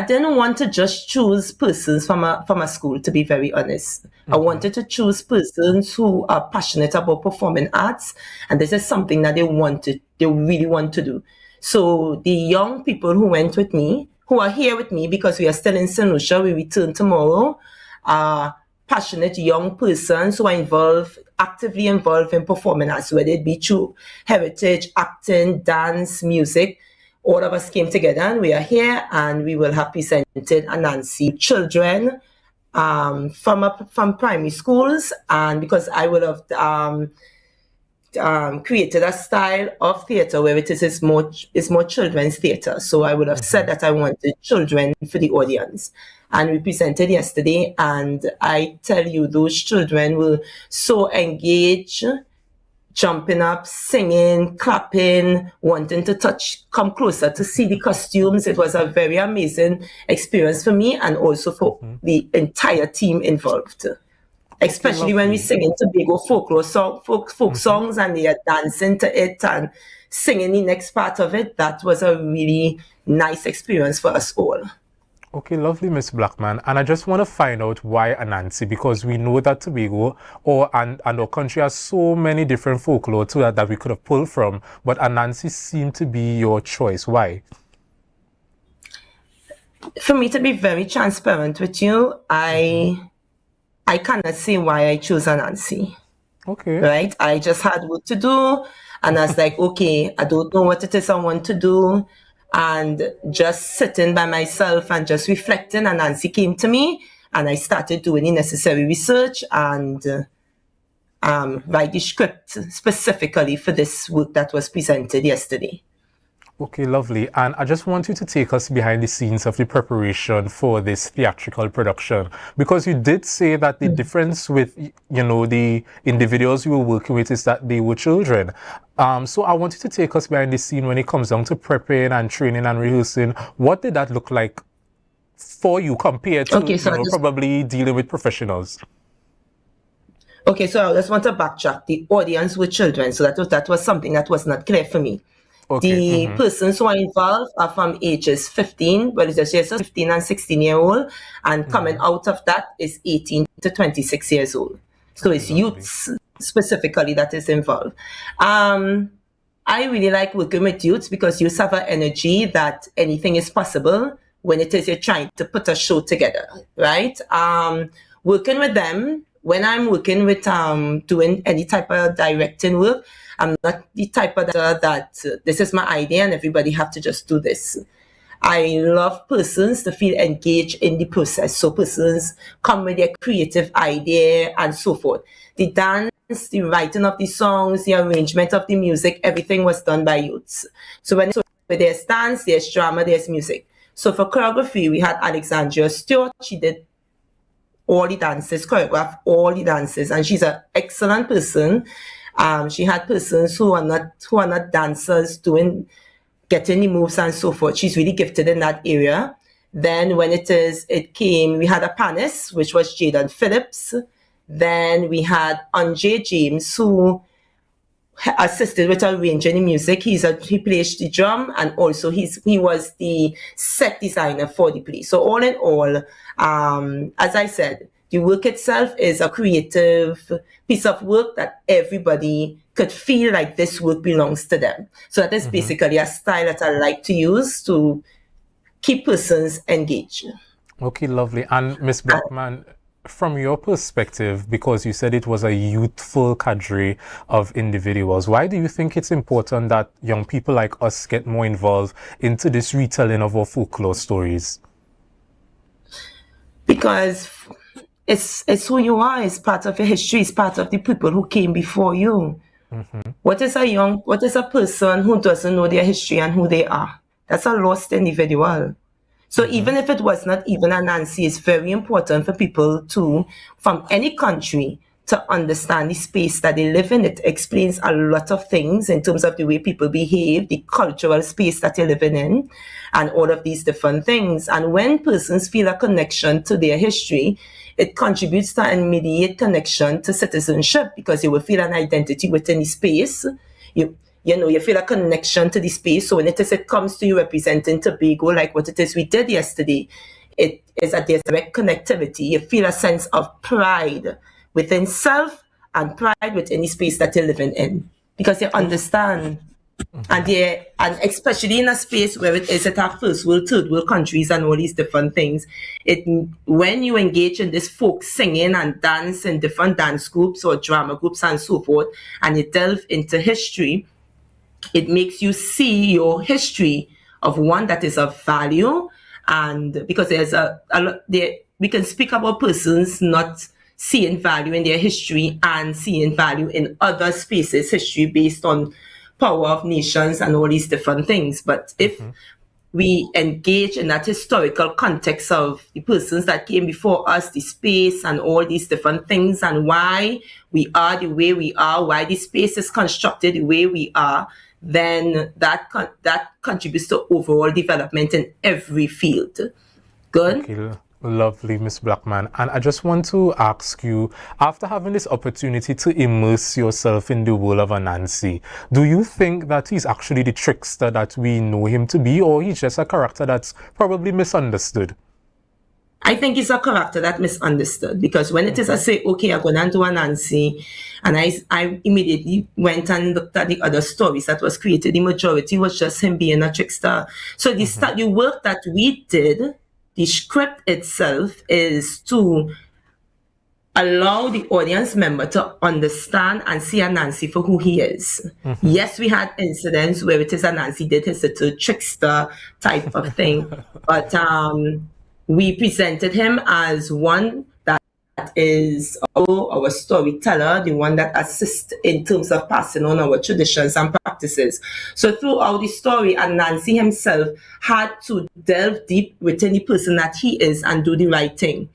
didn't want to just choose persons from a school, to be very honest. I wanted to choose persons who are passionate about performing arts, and this is something that they really want to do. So the young people who went with me, who are here with me because we are still in St. Lucia, we return tomorrow, are passionate young persons who are actively involved in performing arts, whether it be through heritage, acting, dance, music. All of us came together and we are here and we will have presented Anansi children from primary schools, and because I would have created a style of theatre where it's more children's theatre. So I would have said that I wanted children for the audience. And we presented yesterday, and I tell you, those children were so engaged, jumping up, singing, clapping, wanting to come closer to see the costumes. It was a very amazing experience for me and also for the entire team involved. Especially when we sing in Tobago folklore folk songs and they are dancing to it and singing the next part of it. That was a really nice experience for us all. Okay, lovely, Miss Blackman. And I just want to find out why Anansi, because we know that Tobago and our country has so many different folklore too that we could have pulled from, but Anansi seemed to be your choice. Why? For me, to be very transparent with you, I cannot say why I chose Anansi. Okay. Right? I just had work to do, and I was like, okay, I don't know what it is I want to do. And just sitting by myself and just reflecting, and Nancy came to me, and I started doing the necessary research and write the script specifically for this work that was presented yesterday. Okay, lovely. And I just want you to take us behind the scenes of the preparation for this theatrical production, because you did say that the difference with, the individuals you were working with is that they were children. So I want you to take us behind the scene when it comes down to prepping and training and rehearsing. What did that look like for you compared to probably dealing with professionals? Okay, so I just want to backtrack. The audience were children, so that was something that was not clear for me. Okay. The persons who are involved are from ages 15, well, it's just 15 and 16-year-old, and coming out of that is 18 to 26 years old. So it's youths specifically that is involved. I really like working with youths because youths have an energy that anything is possible when it is you're trying to put a show together, right? Working with them, when I'm working with doing any type of directing work, I'm not the type of that this is my idea and everybody have to just do this. I love persons to feel engaged in the process. So persons come with their creative idea and so forth. The dance, the writing of the songs, the arrangement of the music, everything was done by youths. So when there's dance, there's drama, there's music. So for choreography, we had Alexandria Stewart. She did all the dances, choreographed all the dances, and she's an excellent person. She had persons who are not dancers getting the moves and so forth. She's really gifted in that area. Then when we had a panist, which was Jaden Phillips. Then we had Andre James, who assisted with arranging the music. He plays the drum, and also he was the set designer for the play. So all in all, as I said, the work itself is a creative piece of work that everybody could feel like this work belongs to them. So that is basically a style that I like to use to keep persons engaged. Okay, lovely. And Ms. Blackman, from your perspective, because you said it was a youthful cadre of individuals, why do you think it's important that young people like us get more involved into this retelling of our folklore stories? Because it's who you are. It's part of your history. It's part of the people who came before you. What is a person who doesn't know their history and who they are? That's a lost individual. So even if it was not even a Nancy, it's very important for people from any country to understand the space that they live in. It explains a lot of things in terms of the way people behave, the cultural space that you're living in, and all of these different things. And when persons feel a connection to their history, it contributes to an immediate connection to citizenship, because you will feel an identity within the space. You feel a connection to the space. So when it comes to you representing Tobago, like what it is we did yesterday, it is a direct connectivity. You feel a sense of pride within self and pride within the space that you're living in, because you understand. And especially in a space where it is at our first world, third world countries and all these different things, when you engage in this folk singing and dance in different dance groups or drama groups and so forth, and you delve into history, it makes you see your history of one that is of value. And because there's we can speak about persons not seeing value in their history and seeing value in other spaces' history based on power of nations and all these different things. But if we engage in that historical context of the persons that came before us, the space and all these different things, and why we are the way we are, why the space is constructed the way we are, then that contributes to overall development in every field. Good? Okay, lovely, Miss Blackman. And I just want to ask you, after having this opportunity to immerse yourself in the world of Anansi, do you think that he's actually the trickster that we know him to be, or he's just a character that's probably misunderstood? I think it's a character that misunderstood, because when it is I say, okay, I'm going to do Anansi, and I immediately went and looked at the other stories that was created, the majority was just him being a trickster. So the work that we did, the script itself, is to allow the audience member to understand and see Anansi for who he is. Yes, we had incidents where it is Anansi did his little trickster type of thing, but we presented him as one that is our storyteller, the one that assists in terms of passing on our traditions and practices. So throughout the story, Anansi himself had to delve deep within the person that he is and do the right thing.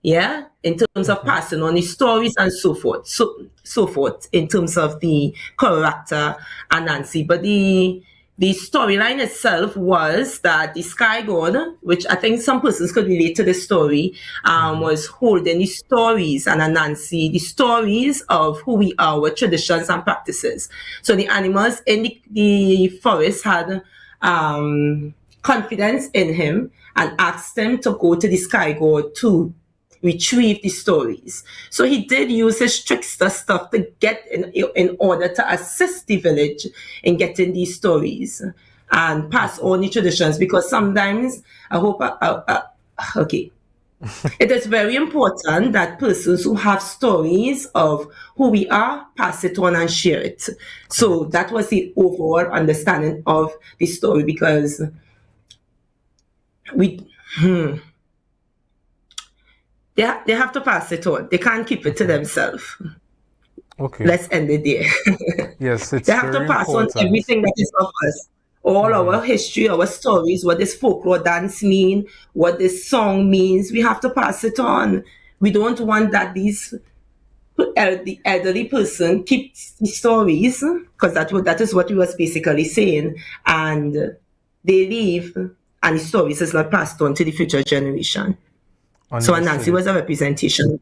Yeah, in terms of passing on his stories and so forth, so forth, in terms of the character Anansi. But the storyline itself was that the Sky God, which I think some persons could relate to the story, was holding the stories and Anansi, the stories of who we are, our traditions and practices. So the animals in the forest had confidence in him and asked him to go to the Sky God to retrieve the stories. So he did use his trickster stuff to get in order to assist the village in getting these stories and pass on the traditions, because sometimes it is very important that persons who have stories of who we are pass it on and share it. So that was the overall understanding of the story, because they have to pass it on. They can't keep it to themselves. Okay. Let's end it there. Yes, it's they have to pass on everything that is of us. All our history, our stories, what this folklore dance mean, what this song means. We have to pass it on. We don't want that the elderly person keeps the stories, because that is what we was basically saying, and they leave, and the stories is not passed on to the future generation. So Anansi was a representation.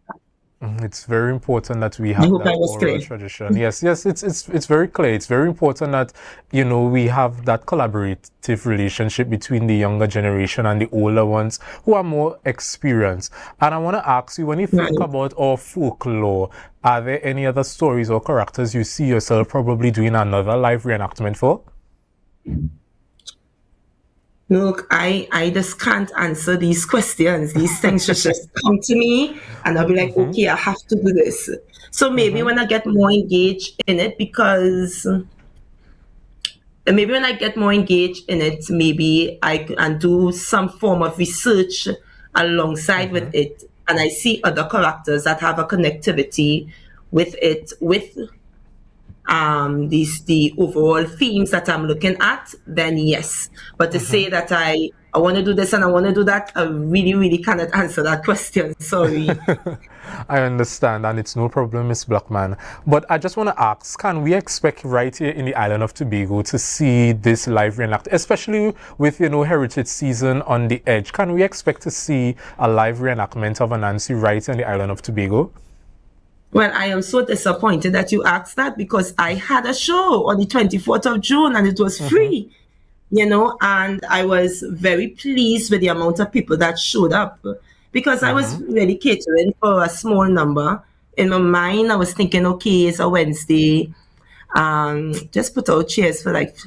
It's very important that we have that oral tradition. Yes, it's very clear. It's very important that, we have that collaborative relationship between the younger generation and the older ones who are more experienced. And I want to ask you, when you think about our folklore, are there any other stories or characters you see yourself probably doing another live reenactment for? Look, I just can't answer these questions. These things just come to me, and I'll be like, okay, I have to do this. So maybe when I get more engaged in it, maybe I can do some form of research alongside with it, and I see other characters that have a connectivity with it, with the overall themes that I'm looking at, then yes. But to say that I want to do this and I want to do that, I really cannot answer that question. Sorry. I understand, and it's no problem, Miss Blackman. But I just want to ask, can we expect right here in the island of Tobago to see this live reenact, especially with, Heritage Season on the edge? Can we expect to see a live reenactment of Anansi right in the island of Tobago? Well, I am so disappointed that you asked that, because I had a show on the 24th of June and it was free, and I was very pleased with the amount of people that showed up, because I was really catering for a small number. In my mind, I was thinking, okay, it's a Wednesday, just put out chairs for like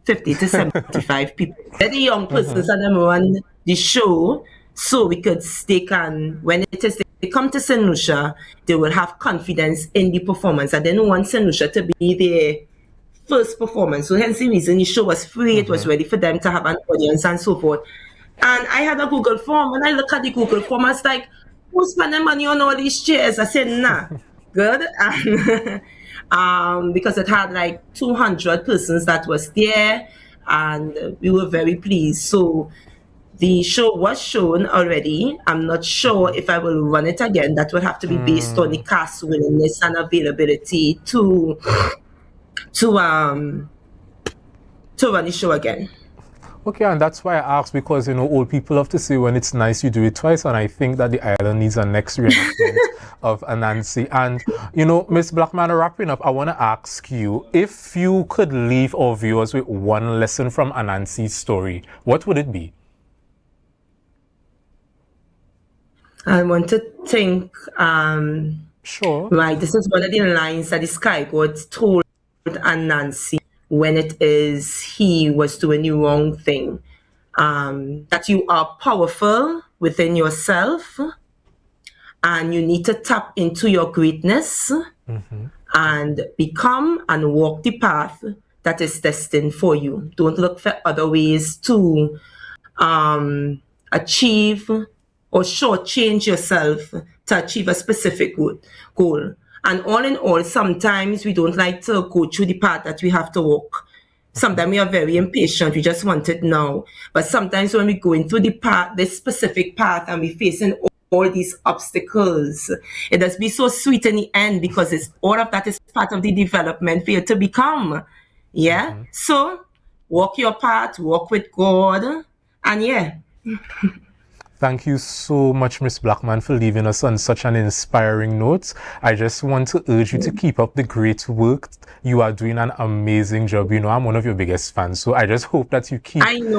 50 to 75 people. Very young persons and them run the show, so when they come to St. Lucia, they will have confidence in the performance. I didn't want St. Lucia to be their first performance. So hence the reason the show was free. It was ready for them to have an audience and so forth. And I had a Google form. When I look at the Google form, I was like, who's spending money on all these chairs? I said, nah, good. Because it had like 200 persons that was there, and we were very pleased. So the show was shown already. I'm not sure if I will run it again. That would have to be based on the cast willingness and availability to run the show again. Okay, and that's why I asked, because, you know, old people have to say when it's nice, you do it twice, and I think that the island needs a next reenactment of Anansi. And, you know, Miss Blackman, wrapping up, I want to ask you, if you could leave our viewers with one lesson from Anansi's story, what would it be? I want to think, sure. Right, this is one of the lines that the Sky God told Anansi when it is he was doing the wrong thing. That you are powerful within yourself, and you need to tap into your greatness and become and walk the path that is destined for you. Don't look for other ways to achieve or shortchange yourself to achieve a specific goal. And all in all, sometimes we don't like to go through the path that we have to walk. Sometimes we are very impatient. We just want it now. But sometimes when we go into the path, this specific path, and we're facing all these obstacles, it does be so sweet in the end, because it's all of that is part of the development for you to become. Yeah. So walk your path, walk with God, and yeah. Thank you so much, Miss Blackman, for leaving us on such an inspiring note. I just want to urge you to keep up the great work. You are doing an amazing job. You know, I'm one of your biggest fans, so I just hope that you keep doing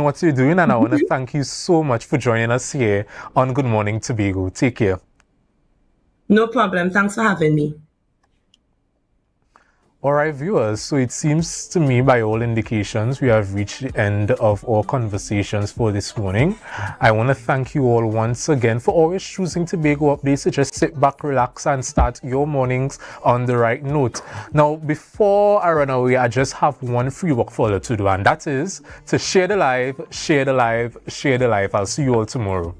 what you're doing. And I want to thank you so much for joining us here on Good Morning Tobago. Take care. No problem. Thanks for having me. All right, viewers, so it seems to me, by all indications, we have reached the end of our conversations for this morning. I want to thank you all once again for always choosing Tobago Updates to just sit back, relax, and start your mornings on the right note. Now, before I run away, I just have one free work for you to do, and that is to share the live, share the live, share the live. I'll see you all tomorrow.